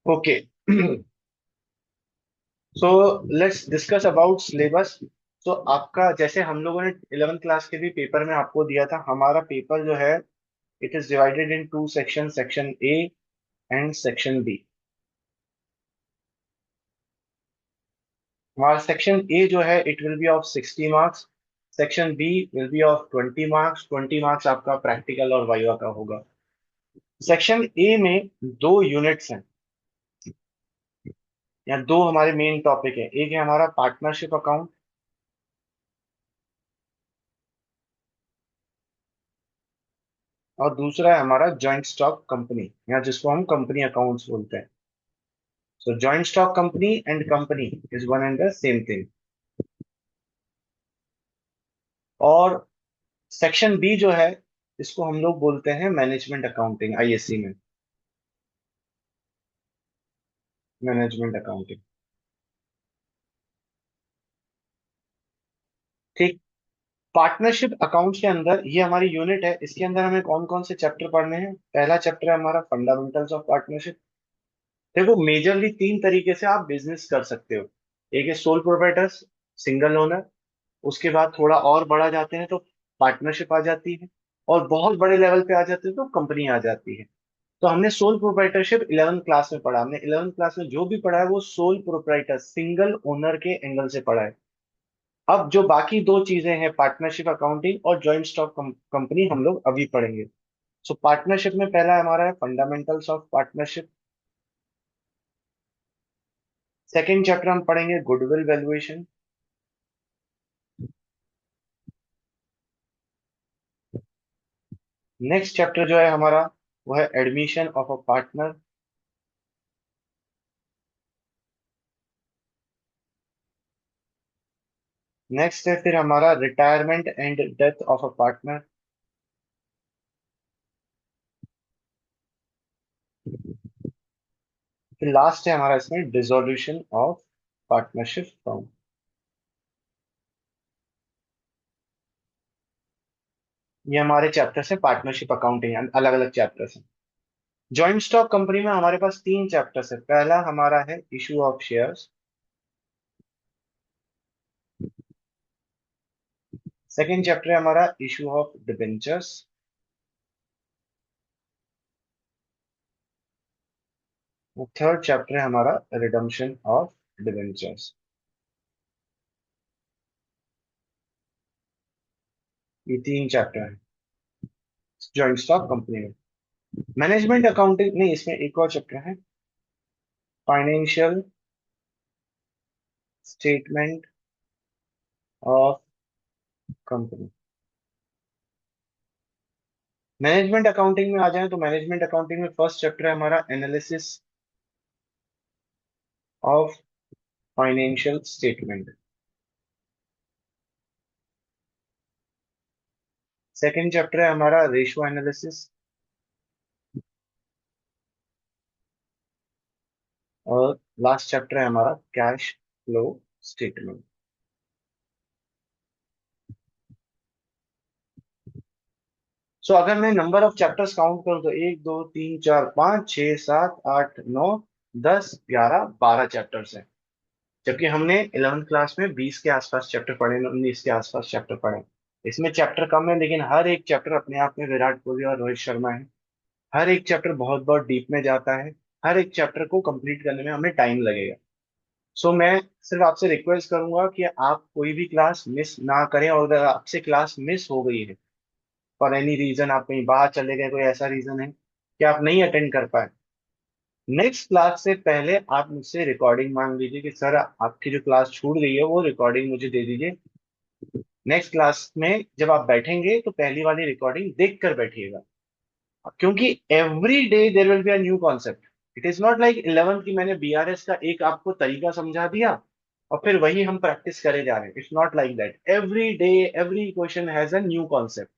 Okay. So let's discuss about syllabus. तो आपका जैसे हम लोगों ने 11th क्लास के भी पेपर में आपको दिया था, हमारा पेपर जो है it is divided in two section, section A and section B. हमारा सेक्शन ए जो है it will be of 60 marks. Section B will be of 20 marks. 20 marks आपका प्रैक्टिकल और वाइवा का होगा। सेक्शन ए में दो यूनिट्स हैं, या दो हमारे मेन टॉपिक है। एक है हमारा पार्टनरशिप अकाउंट, और दूसरा है हमारा जॉइंट स्टॉक कंपनी, या जिसको हम कंपनी अकाउंट्स बोलते हैं। So joint stock company and company is one and the same thing. और सेक्शन बी जो है इसको हम लोग बोलते हैं मैनेजमेंट अकाउंटिंग, आईएससी में, मैनेजमेंट अकाउंटिंग। ठीक। पार्टनरशिप अकाउंट्स के अंदर ये हमारी यूनिट है, इसके अंदर हमें कौन कौन से चैप्टर पढ़ने हैं। पहला चैप्टर है हमारा फंडामेंटल्स ऑफ पार्टनरशिप। देखो, मेजरली तीन तरीके से आप बिजनेस कर सकते हो। एक है सोल प्रोप्राइटर्स, सिंगल ओनर। उसके बाद थोड़ा और बढ़ा जाते हैं तो पार्टनरशिप आ जाती है, और बहुत बड़े लेवल पे आ जाते हैं तो कंपनी आ जाती है। तो हमने सोल प्रोप्राइटरशिप 11th क्लास में पढ़ा। हमने 11th क्लास में जो भी पढ़ा है वो सोल प्रोप्राइटर, सिंगल ओनर के एंगल से पढ़ा है। अब जो बाकी दो चीजें हैं, पार्टनरशिप अकाउंटिंग और जॉइंट स्टॉक कंपनी, हम लोग अभी पढ़ेंगे। सो पार्टनरशिप में पहला हमारा है fundamentals of partnership. Second chapter हम पढ़ेंगे गुडविल वैल्यूएशन। नेक्स्ट चैप्टर जो है हमारा वो है admission of a partner. Next है फिर हमारा retirement and death of a partner. फिर लास्ट है हमारा इसमें डिसोल्यूशन ऑफ पार्टनरशिप फॉर्म। ये हमारे चैप्टर्स हैं पार्टनरशिप अकाउंटिंग, अलग अलग चैप्टर्स हैं। जॉइंट स्टॉक कंपनी में हमारे पास तीन चैप्टर्स है। पहला हमारा है issue of shares. Second chapter है हमारा issue of debentures. Third chapter है हमारा रिडम्पशन ऑफ डिबेंचर्स। ये तीन चैप्टर हैं जॉइंट स्टॉक कंपनी में। मैनेजमेंट अकाउंटिंग नहीं, इसमें एक और चैप्टर है, financial statement of company. Management accounting में आ जाए तो मैनेजमेंट अकाउंटिंग में फर्स्ट चैप्टर है हमारा analysis of financial statement. Second chapter है हमारा रेशियो एनालिसिस। और लास्ट चैप्टर है हमारा कैश फ्लो स्टेटमेंट। सो अगर मैं नंबर ऑफ चैप्टर्स काउंट करूं तो 1 2 3 4 5 6 7 8 9 10 11 12 चैप्टर्स हैं। जबकि हमने 11th क्लास में 20 के आसपास चैप्टर पढ़े, 19 के आसपास चैप्टर पढ़े। इसमें चैप्टर कम है लेकिन हर एक चैप्टर अपने आप में विराट कोहली और रोहित शर्मा है। हर एक चैप्टर बहुत बहुत डीप में जाता है। हर एक चैप्टर को कंप्लीट करने में हमें टाइम लगेगा। सो मैं सिर्फ आपसे रिक्वेस्ट करूंगा कि आप कोई भी क्लास मिस ना करें, और अगर आपसे क्लास मिस हो गई है फॉर एनी रीजन, आप कहीं बाहर चले गए, कोई ऐसा रीजन है कि आप नहीं अटेंड कर पाए, नेक्स्ट क्लास से पहले आप मुझसे रिकॉर्डिंग मांग लीजिए कि सर आपकी जो क्लास छूट गई है वो रिकॉर्डिंग मुझे दे दीजिए। नेक्स्ट क्लास में जब आप बैठेंगे तो पहली वाली रिकॉर्डिंग देख कर बैठिएगा, क्योंकि every day there will be a new concept. It is not like 11th की मैंने बीआरएस का एक आपको तरीका समझा दिया और फिर वही हम प्रैक्टिस करे जा रहे हैं। It's not like that. Every day every question has a new concept.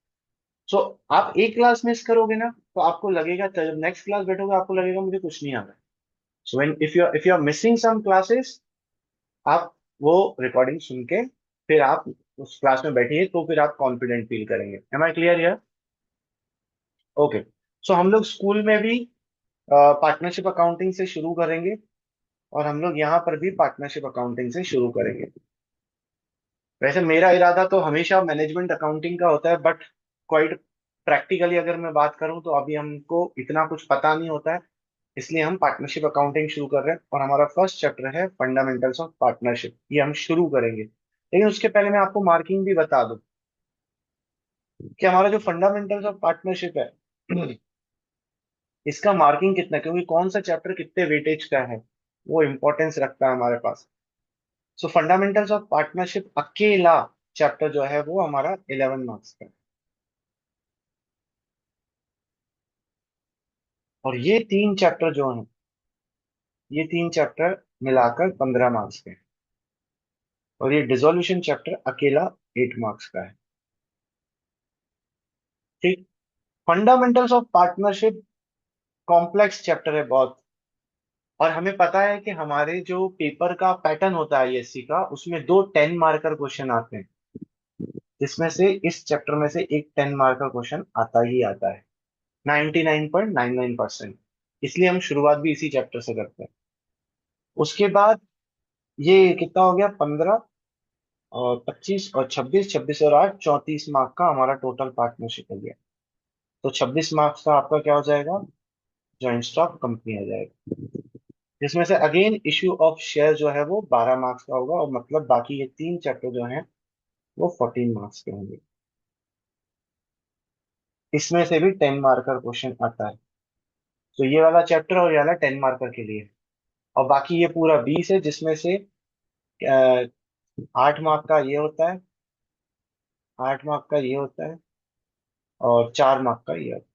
So आप एक क्लास मिस करोगे ना तो आपको लगेगा, जब नेक्स्ट क्लास बैठोगे आपको लगेगा मुझे कुछ नहीं आ रहा। So when if you are missing some classes, आप वो रिकॉर्डिंग सुन के फिर आप उस क्लास में बैठिए तो फिर आप कॉन्फिडेंट फील करेंगे। Am I clear here? Okay. So हम लोग स्कूल में भी पार्टनरशिप अकाउंटिंग से शुरू करेंगे, और हम लोग यहाँ पर भी पार्टनरशिप अकाउंटिंग से शुरू करेंगे। वैसे मेरा इरादा तो हमेशा मैनेजमेंट अकाउंटिंग का होता है, बट क्वाइट प्रैक्टिकली अगर मैं बात करूँ तो अभी हमको इतना कुछ पता नहीं होता है, इसलिए हम पार्टनरशिप अकाउंटिंग शुरू कर रहे हैं। और हमारा फर्स्ट चैप्टर है फंडामेंटल्स ऑफ पार्टनरशिप, ये हम शुरू करेंगे। लेकिन उसके पहले मैं आपको मार्किंग भी बता दूं कि हमारा जो फंडामेंटल्स ऑफ पार्टनरशिप है इसका मार्किंग कितना है, क्योंकि कौन सा चैप्टर कितने वेटेज का है वो इंपॉर्टेंस रखता है हमारे पास। सो फंडामेंटल्स ऑफ पार्टनरशिप अकेला चैप्टर जो है वो हमारा 11 मार्क्स का है। और ये तीन चैप्टर मिलाकर 15 मार्क्स के हैं। और ये डिसोल्यूशन चैप्टर अकेला 8 मार्क्स का है। ठीक। Fundamentals of partnership complex chapter है बहुत। और हमें पता है कि हमारे जो पेपर का पैटर्न होता है आईएससी का, उसमें दो 10 मार्कर क्वेश्चन आते हैं, जिसमें से इस चैप्टर में से एक 10 मार्कर क्वेश्चन आता ही आता है, 99.99%। इसलिए हम शुरुआत भी इसी चैप्टर से करते हैं। उसके बाद ये कितना हो गया, 15 और 25 और 26, 26 और 8, 34 मार्क का हमारा टोटल पार्टनरशिप हो गया। तो 26 मार्क्स का आपका क्या हो जाएगा, ज्वाइंट स्टॉक कंपनी आ जाएगा, जिसमें से अगेन इश्यू ऑफ शेयर जो है वो 12 मार्क्स का होगा, और मतलब बाकी ये तीन चैप्टर जो हैं वो 14 मार्क्स के होंगे। इसमें से भी 10 मार्कर क्वेश्चन आता है। तो ये वाला चैप्टर और ये वाला 10 मार्कर के लिए। और बाकी ये पूरा 20 है, जिसमें से 8 मार्क का ये होता है, 8 मार्क का ये होता है, और 4 मार्क का ये होता है।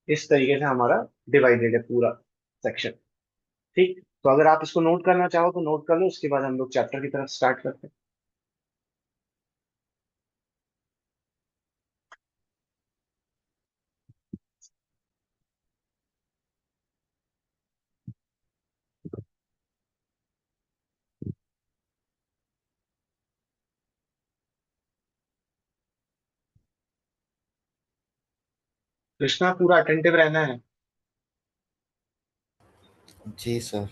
इस तरीके से हमारा डिवाइडेड है पूरा सेक्शन। ठीक। तो अगर आप इसको नोट करना चाहो तो नोट कर लो, उसके बाद हम लोग चैप्टर की तरफ स्टार्ट करते हैं। कृष्णा, पूरा अटेंटिव रहना है। जी सर।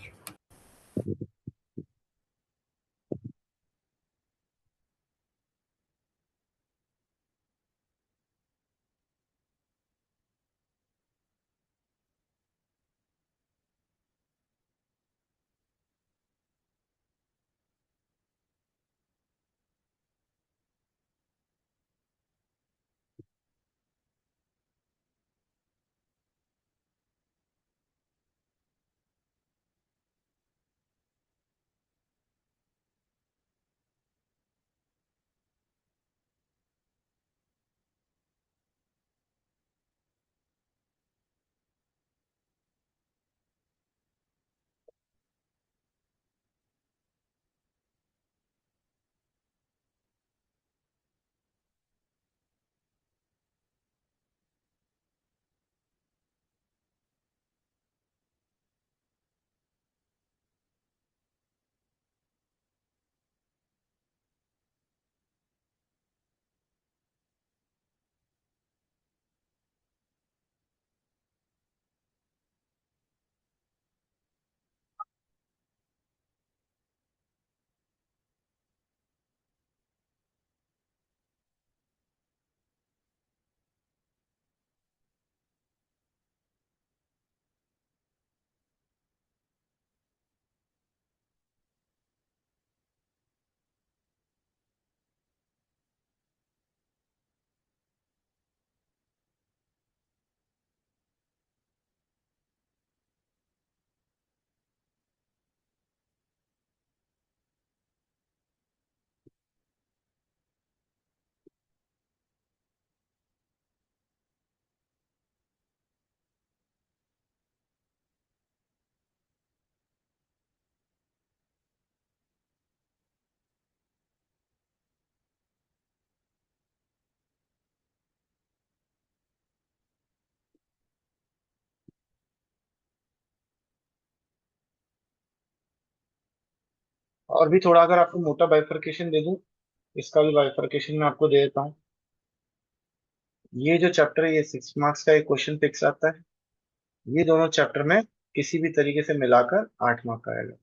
और भी थोड़ा अगर आपको मोटा बाइफरकेशन दे दूं, इसका भी बाइफरकेशन मैं आपको दे देता हूँ। ये जो चैप्टर है ये 6 मार्क्स का एक क्वेश्चन फिक्स आता है। ये दोनों चैप्टर में किसी भी तरीके से मिलाकर 8 मार्क का आएगा।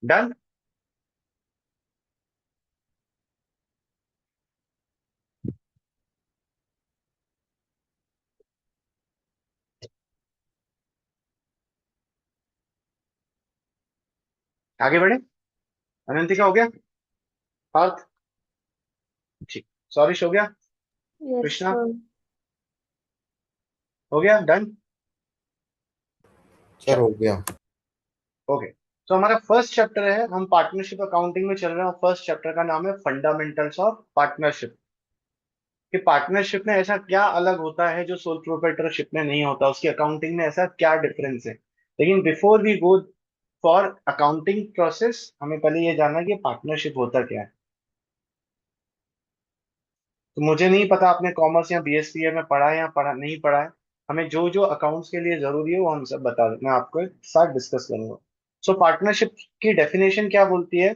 डन। आगे बढ़े। अनंतिका हो गया। पार्थ। ठीक। सॉरी हो गया। Yes Krishna sir. हो गया। डन। सर हो गया। ओके। तो हमारा फर्स्ट चैप्टर है, हम पार्टनरशिप अकाउंटिंग में चल रहे हैं, और फर्स्ट चैप्टर का नाम है फंडामेंटल्स ऑफ पार्टनरशिप। कि पार्टनरशिप में ऐसा क्या अलग होता है जो सोल प्रोप्राइटरशिप में नहीं होता, उसकी अकाउंटिंग में ऐसा क्या डिफरेंस है। लेकिन before we go for accounting process, हमें पहले ये जानना कि पार्टनरशिप होता क्या है। तो मुझे नहीं पता आपने कॉमर्स या बीएससी में पढ़ा है या पढ़ा नहीं पढ़ा है। हमें जो जो अकाउंट्स के लिए जरूरी है वो हम सब बता दें, मैं आपको साथ डिस्कस करूंगा। सो पार्टनरशिप की डेफिनेशन क्या बोलती है।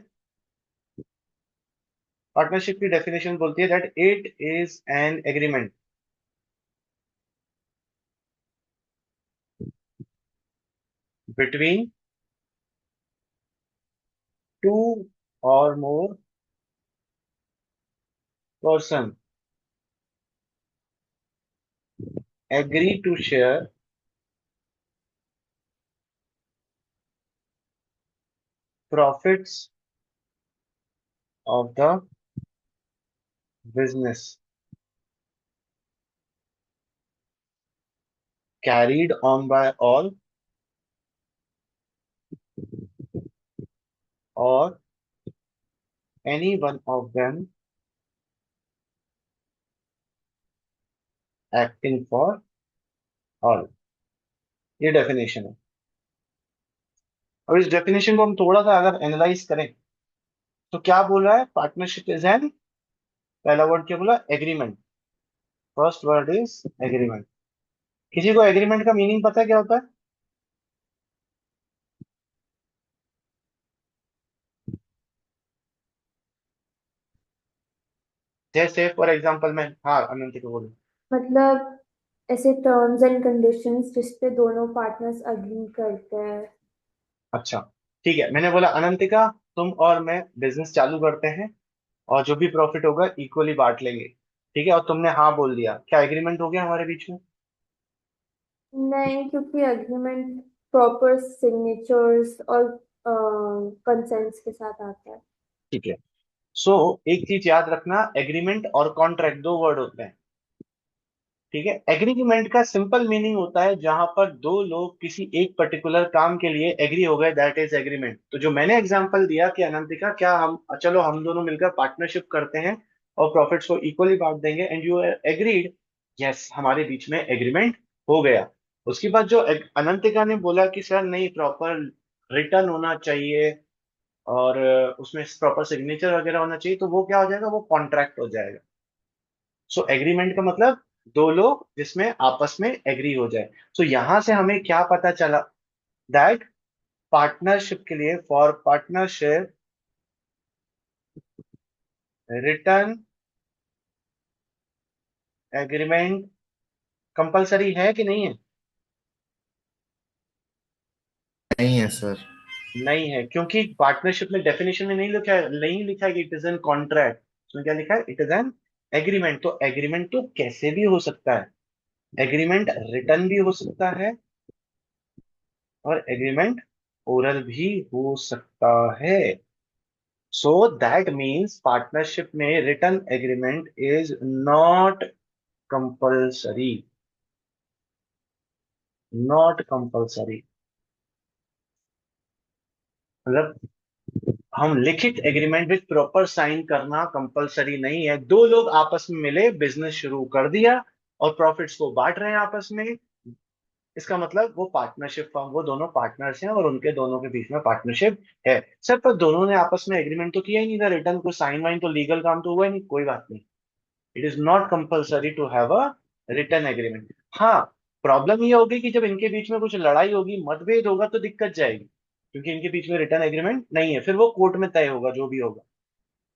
पार्टनरशिप की डेफिनेशन बोलती है that it is an agreement between two और more person agree to share profits of the business carried on by all or any one of them acting for all। ये definition है। और इस definition को हम थोड़ा सा अगर एनालाइज करें तो क्या बोल रहा है, पार्टनरशिप इज एन, पहला वर्ड क्या बोला, agreement. First word is agreement. किसी को एग्रीमेंट का मीनिंग पता है क्या होता है। जैसे फॉर एग्जांपल मैं, हाँ अनंत को बोलो। मतलब ऐसे टर्म्स एंड कंडीशंस जिस पे दोनों पार्टनर्स अग्री करते हैं। अच्छा ठीक है, मैंने बोला अनंतिका तुम और मैं बिजनेस चालू करते हैं, और जो भी प्रॉफिट होगा इक्वली बांट लेंगे, ठीक है, और तुमने हाँ बोल दिया, क्या एग्रीमेंट हो गया हमारे बीच में। नहीं, क्योंकि अग्रीमेंट प्रॉपर सिग्नेचर्स और कंसेंट्स के साथ आता है। ठीक है। सो एक चीज याद रखना, एग्रीमेंट और कॉन्ट्रैक्ट दो वर्ड होते हैं। ठीक है, एग्रीमेंट का सिंपल मीनिंग होता है जहां पर दो लोग किसी एक पर्टिकुलर काम के लिए एग्री हो गए, दैट इज एग्रीमेंट। तो जो मैंने एग्जांपल दिया कि अनंतिका क्या हम, चलो हम दोनों मिलकर पार्टनरशिप करते हैं और प्रॉफिट्स को इक्वली बांट देंगे, एंड यू एग्रीड, यस हमारे बीच में एग्रीमेंट हो गया। उसके बाद जो अनंतिका ने बोला कि सर नहीं, प्रॉपर रिटर्न होना चाहिए और उसमें प्रॉपर सिग्नेचर वगैरह होना चाहिए, तो वो क्या हो जाएगा, वो कॉन्ट्रैक्ट हो जाएगा। सो एग्रीमेंट का मतलब दो लोग जिसमें आपस में एग्री हो जाए। सो यहां से हमें क्या पता चला, दैट पार्टनरशिप के लिए, for partnership return agreement compulsory है कि नहीं है। नहीं है सर। नहीं है, क्योंकि पार्टनरशिप में डेफिनेशन में नहीं लिखा है कि इट इज एन कॉन्ट्रैक्ट। उसमें क्या लिखा है? It is an agreement. तो एग्रीमेंट तो कैसे भी हो सकता है। एग्रीमेंट रिटर्न भी हो सकता है, और एग्रीमेंट ओरल भी हो सकता है। सो दैट मीन्स पार्टनरशिप में return agreement is not compulsory. Not compulsory मतलब हम लिखित एग्रीमेंट विथ प्रॉपर साइन करना कंपलसरी नहीं है। दो लोग आपस में मिले, बिजनेस शुरू कर दिया और प्रॉफिट्स को बांट रहे हैं आपस में, इसका मतलब वो पार्टनरशिप फर्म, वो दोनों पार्टनर्स हैं और उनके दोनों के बीच में पार्टनरशिप है। सर पर दोनों ने आपस में एग्रीमेंट तो किया ही नहीं था, रिटर्न को साइन वाइन तो लीगल काम तो हुआ ही नहीं, कोई बात नहीं। It is not compulsory to have a written agreement. हाँ, प्रॉब्लम ये होगी कि जब इनके बीच में कुछ लड़ाई होगी, मतभेद होगा, तो दिक्कत जाएगी, क्योंकि इनके बीच में रिटर्न एग्रीमेंट नहीं है, फिर वो कोर्ट में तय होगा जो भी होगा।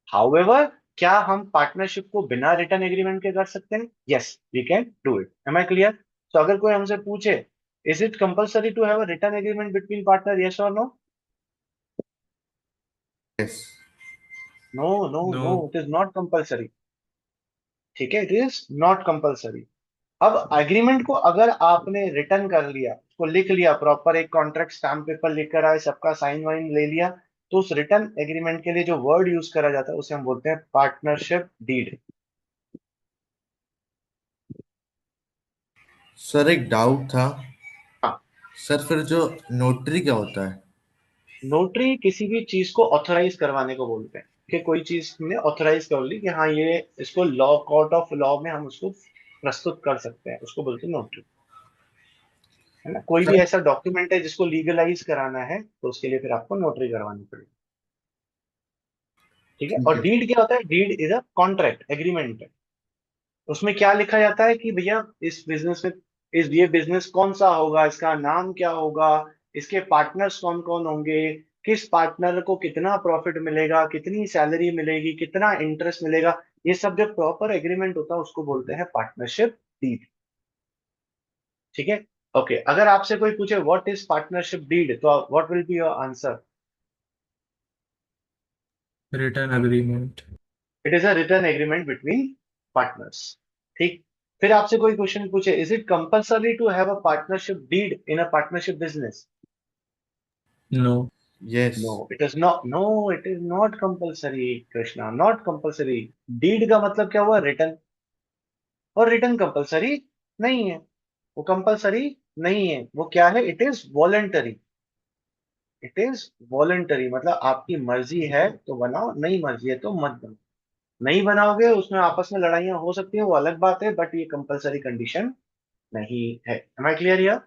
हाउएवर, क्या हम पार्टनरशिप को बिना रिटर्न एग्रीमेंट के कर सकते हैं? Yes, we can do it. Am I clear? तो अगर कोई हमसे पूछे, is it compulsory to have a written agreement between partner, yes और no? Yes. No, no, no. No, it is not compulsory. ठीक है, इट इज नॉट कंपल्सरी। अब agreement को अगर आपने रिटर्न कर लिया, उसको लिख लिया, प्रॉपर एक कॉन्ट्रैक्ट स्टैम्प पेपर लेकर आए, सबका साइन वाइन ले लिया, तो उस रिटर्न एग्रीमेंट के लिए जो वर्ड यूज करा जाता है उसे हम बोलते हैं पार्टनरशिप डीड। सर एक डाउट था। सर फिर जो नोटरी क्या होता है? नोटरी किसी भी चीज को ऑथराइज करवाने को बोलते हैं, कि कोई चीज ने ऑथराइज कर ली कि हाँ ये, इसको लॉ, कोर्ट ऑफ लॉ में हम उसको प्रस्तुत कर सकते हैं, उसको बोलते हैं नोटरी। है ना? कोई भी सर ऐसा डॉक्यूमेंट है जिसको लीगलाइज कराना है, तो उसके लिए फिर आपको नोटरी करवानी पड़ेगी। ठीक है। ठीक और है। डीड क्या होता है? Deed is a contract agreement. उसमें क्या लिखा जाता है कि भैया इस बिजनेस में, ये बिजनेस कौन सा होगा, इसका नाम क्या होगा, इसके पार्टनर्स कौन कौन होंगे, किस पार्टनर को कितना प्रॉफिट मिलेगा, कितनी सैलरी मिलेगी, कितना इंटरेस्ट मिलेगा, ये सब जो प्रॉपर एग्रीमेंट होता है उसको बोलते हैं पार्टनरशिप डीड। ठीक है। ओके, अगर आपसे कोई पूछे व्हाट इज पार्टनरशिप डीड, तो what will be your answer? Written agreement. It is a written agreement between partners. ठीक। फिर आपसे कोई क्वेश्चन पूछे, is it compulsory to have a partnership deed in a partnership business? No. Yes. No, it is not. No, it is not compulsory Krishna, not compulsory. Deed का मतलब क्या हुआ? Return. और रिटर्न कंपल्सरी नहीं है, वो कंपल्सरी नहीं है, वो क्या है? It is voluntary. It is voluntary मतलब आपकी मर्जी है तो बनाओ, नहीं मर्जी है तो मत बनाओ। नहीं बनाओगे, उसमें आपस में लड़ाइयां हो सकती है, वो अलग बात है, बट ये कंपलसरी कंडीशन नहीं है। Am I clear here?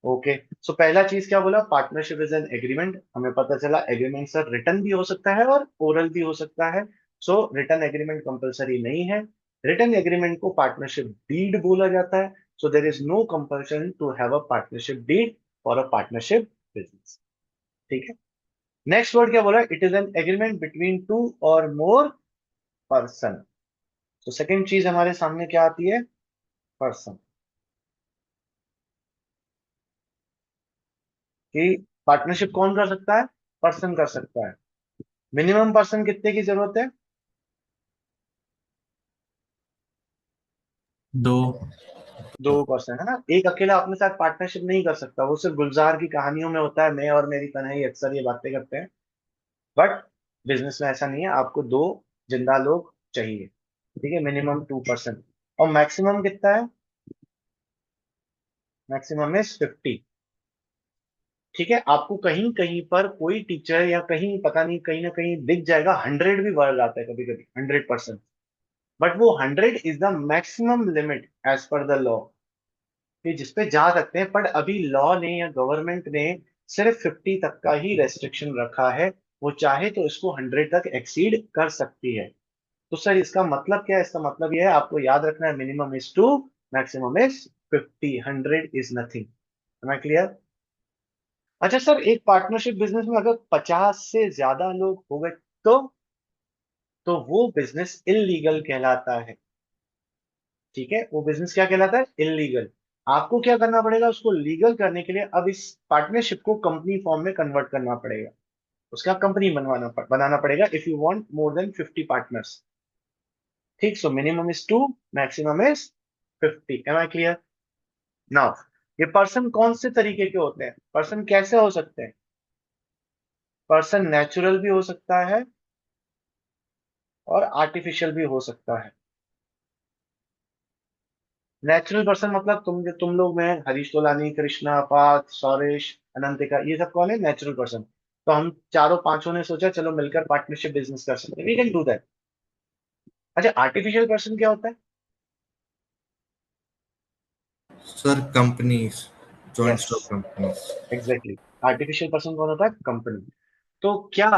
Okay. So पहला चीज क्या बोला? Partnership is an agreement. हमें पता चला एग्रीमेंट सर रिटर्न भी हो सकता है और ओरल भी हो सकता है। सो रिटर्न एग्रीमेंट कंपलसरी नहीं है। रिटर्न एग्रीमेंट को पार्टनरशिप डीड बोला जाता है। So there is no compulsion to have a partnership deed for a partnership business. ठीक है। नेक्स्ट वर्ड क्या बोला? It is an agreement between two और मोर पर्सन। तो सेकंड चीज हमारे सामने क्या आती है? पर्सन। कि पार्टनरशिप कौन कर सकता है? पर्सन कर सकता है। मिनिमम पर्सन कितने की जरूरत है? दो। 2 पर्सन, है ना? एक अकेला अपने साथ पार्टनरशिप नहीं कर सकता, वो सिर्फ गुलजार की कहानियों में होता है, मैं और मेरी तन्हाई, अक्सर ये बातें करते हैं। बट बिजनेस में ऐसा नहीं है, आपको 2 जिंदा लोग चाहिए। ठीक है, मिनिमम 2%। और मैक्सिमम कितना है? Maximum is 50। ठीक है। आपको कहीं कहीं पर कोई टीचर या कहीं पता नहीं, कहीं ना कहीं दिख जाएगा 100 भी वर्ड आता है कभी कभी, 100%। बट वो 100 is the maximum limit as per the law, कि जिसपे जा सकते हैं। पर अभी लॉ ने या गवर्नमेंट ने सिर्फ 50 तक का ही रेस्ट्रिक्शन रखा है। वो चाहे तो इसको 100 तक एक्सीड कर सकती है। तो सर इसका मतलब क्या है? इसका मतलब यह है, आपको याद रखना है, minimum is 2, maximum is 50, 100 is nothing. Am I clear? अच्छा सर, एक पार्टनरशिप बिजनेस में अगर 50 से ज्यादा लोग हो गए, तो वो बिजनेस इलीगल कहलाता है। ठीक है, वो बिजनेस क्या कहलाता है? इलीगल। आपको क्या करना पड़ेगा, उसको लीगल करने के लिए अब इस पार्टनरशिप को कंपनी फॉर्म में कन्वर्ट करना पड़ेगा, उसका कंपनी बनाना पड़ेगा if you want more than 50 partners. ठीक, so minimum is 2, maximum is 50। Am I clear now? ये पर्सन कौन से तरीके के होते हैं, पर्सन कैसे हो सकते हैं? पर्सन नेचुरल भी हो सकता है और आर्टिफिशियल भी हो सकता है। नेचुरल पर्सन मतलब तुम लोग में हरीश तोलानी, कृष्णा, पार्थ, सौरेश, अनंतिका, ये सब कौन है नेचुरल पर्सन? तो हम चारों पांचों ने सोचा चलो मिलकर पार्टनरशिप बिजनेस कर सकते हैं, वी कैन डू दैट। अच्छा, आर्टिफिशियल पर्सन क्या होता है? Sir companies, joint yes, stock companies. Exactly. Artificial person कौन होता है? कंपनी। तो क्या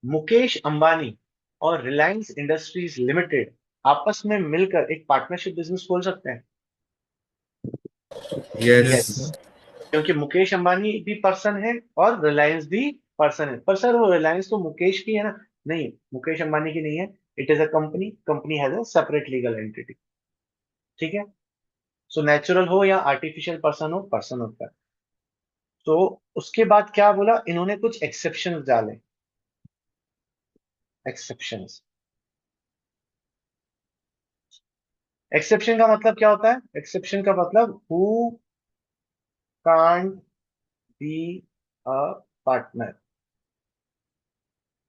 मुकेश अंबानी और रिलायंस इंडस्ट्रीज लिमिटेड आपस में मिलकर एक पार्टनरशिप बिजनेस खोल सकते हैं? यस। यस, क्योंकि मुकेश अंबानी भी पर्सन है और रिलायंस भी पर्सन है। पर सर वो रिलायंस तो मुकेश की है ना? नहीं, मुकेश अंबानी की नहीं है। It is a company, company has a separate legal entity. ठीक है, सो नेचुरल हो या आर्टिफिशियल पर्सन हो, पर्सन होता है। तो उसके बाद क्या बोला इन्होंने, कुछ एक्सेप्शंस डाले। एक्सेप्शंस, एक्सेप्शन का मतलब क्या होता है? एक्सेप्शन का मतलब who can't be a partner,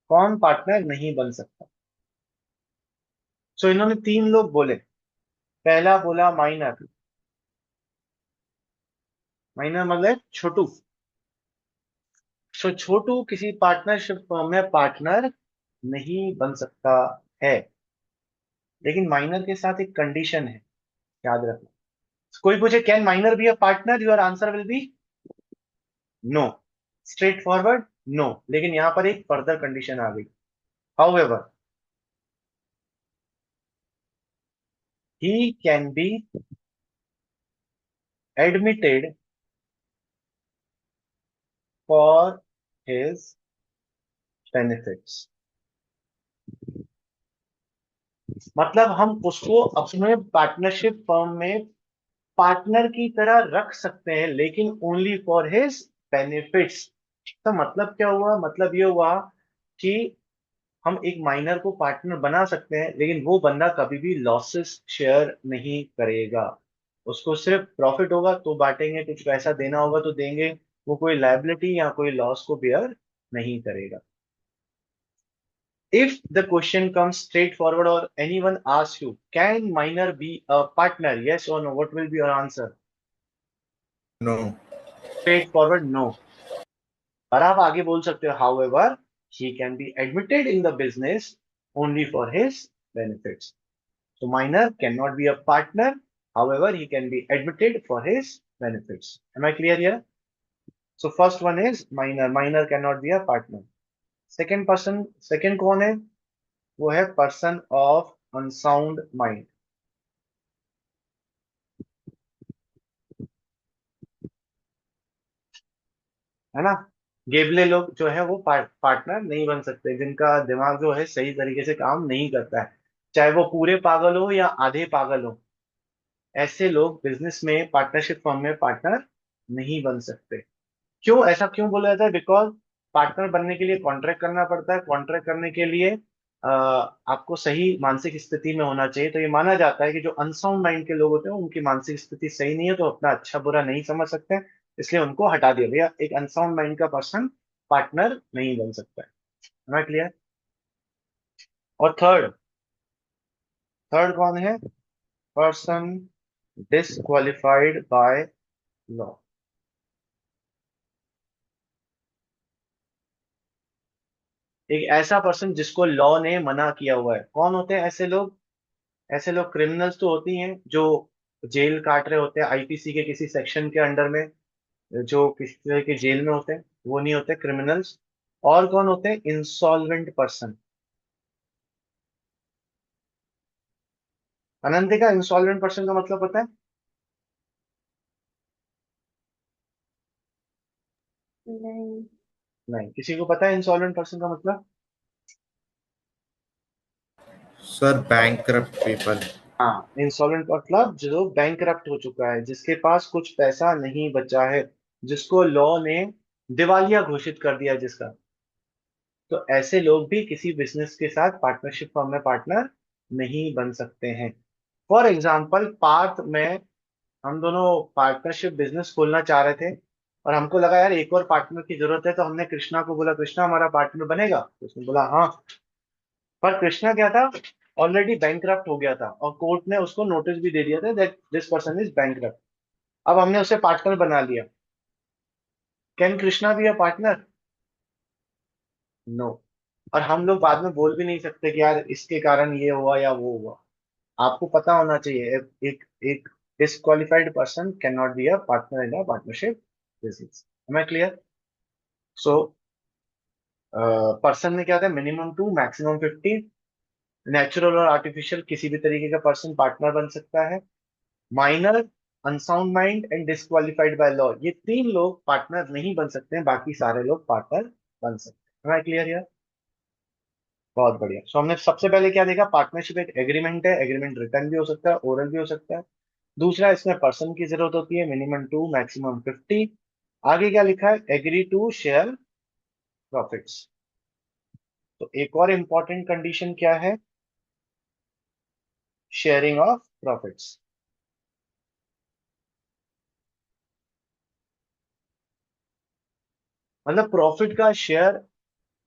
कौन पार्टनर नहीं बन सकता। सो इन्होंने तीन लोग बोले। पहला बोला माइनर, माइनर मतलब छोटू। सो छोटू किसी पार्टनरशिप में पार्टनर नहीं बन सकता है, लेकिन माइनर के साथ एक कंडीशन है, याद रखना। कोई पूछे can minor be a partner, your answer will be no, straightforward no. लेकिन यहां पर एक फर्दर कंडीशन आ गई, however he can be admitted for his benefits. मतलब हम उसको अपने पार्टनरशिप फर्म में पार्टनर की तरह रख सकते हैं, लेकिन ओनली फॉर हिज बेनिफिट्स। तो मतलब क्या हुआ? मतलब ये हुआ कि हम एक माइनर को पार्टनर बना सकते हैं, लेकिन वो बंदा कभी भी लॉसेस शेयर नहीं करेगा। उसको सिर्फ प्रॉफिट होगा तो बांटेंगे, कुछ पैसा देना होगा तो देंगे। वो कोई लायबिलिटी या कोई लॉस को बेयर नहीं करेगा। If the question comes straightforward or anyone asks you, can minor be a partner? Yes or no? What will be your answer? No. Straightforward, no. और आप आगे बोल सकते हो, however, he can be admitted in the business only for his benefits. So minor cannot be a partner. However, he can be admitted for his benefits. Am I clear here? So first one is minor. Minor cannot be a partner. Second person, second कौन है? वो है person of unsound mind. है ना? गेबले लोग जो है वो पार्टनर नहीं बन सकते, जिनका दिमाग जो है सही तरीके से काम नहीं करता है, चाहे वो पूरे पागल हो या आधे पागल हो। ऐसे लोग बिजनेस में पार्टनरशिप फर्म में पार्टनर नहीं बन सकते। क्यों, ऐसा क्यों बोला जाता है? बिकॉज पार्टनर बनने के लिए कॉन्ट्रैक्ट करना पड़ता है। कॉन्ट्रैक्ट करने के लिए आपको सही मानसिक स्थिति में होना चाहिए। तो ये माना जाता है कि जो अनसाउंड माइंड के लोग होते हैं उनकी मानसिक स्थिति सही नहीं है, तो अपना अच्छा बुरा नहीं समझ सकते हैं, इसलिए उनको हटा दिया भैया। एक अनसाउंड माइंड का पर्सन पार्टनर नहीं बन सकता है क्लियर? और थर्ड, थर्ड कौन है? Person disqualified by law. एक ऐसा पर्सन जिसको लॉ ने मना किया हुआ है। कौन होते हैं ऐसे लोग? ऐसे लोग क्रिमिनल्स तो होती हैं जो जेल काट रहे होते हैं आईपीसी के किसी सेक्शन के अंडर में, जो किसी तरह के जेल में होते हैं, वो नहीं होते क्रिमिनल्स। और कौन होते हैं? Insolvent person. Ananthika, insolvent person का मतलब पता है? नहीं। नहीं, किसी को पता है इंसॉल्वेंट पर्सन का मतलब? Sir bankrupt people. हाँ, इंसॉल्वेंट मतलब जो बैंकरप्ट हो चुका है, जिसके पास कुछ पैसा नहीं बचा है, जिसको लॉ ने दिवालिया घोषित कर दिया जिसका, तो ऐसे लोग भी किसी बिजनेस के साथ पार्टनरशिप फर्म में पार्टनर नहीं बन सकते हैं। फॉर एग्जाम्पल, पार्थ में हम दोनों पार्टनरशिप बिजनेस खोलना चाह रहे थे, और हमको लगा यार एक और पार्टनर की जरूरत है, तो हमने कृष्णा को बोला कृष्णा हमारा पार्टनर बनेगा, तो उसने बोला हाँ। पर कृष्णा क्या था, ऑलरेडी बैंकरप्ट हो गया था, और कोर्ट ने उसको नोटिस भी दे दिया था that this person is bankrupt. अब हमने उसे पार्टनर बना लिया, can Krishna be a partner? No. और हम लोग बाद में बोल भी नहीं सकते कि यार इसके कारण ये हुआ या वो हुआ। आपको पता होना चाहिए, एक एक disqualified person can not be a partner in a partnership business. Am I clear? So person में क्या होता है, मिनिमम 2 मैक्सिमम 50। नेचुरल और आर्टिफिशियल किसी भी तरीके का पर्सन पार्टनर बन सकता है। Minor, unsound mind and disqualified by law, ये 3 लोग पार्टनर नहीं बन सकते हैं, बाकी सारे लोग पार्टनर बन सकते हैं। क्लियर यार? बहुत बढ़िया। सो हमने सबसे पहले क्या देखा, पार्टनरशिप एक एग्रीमेंट है, एग्रीमेंट रिटर्न भी हो सकता है, ओरल भी हो सकता है। दूसरा, इसमें पर्सन की जरूरत होती है, मिनिमम 2 मैक्सिमम 50। आगे क्या लिखा है, एग्री टू शेयर प्रॉफिट्स। तो एक और इंपॉर्टेंट कंडीशन क्या है, शेयरिंग ऑफ प्रॉफिट्स। मतलब प्रॉफिट का शेयर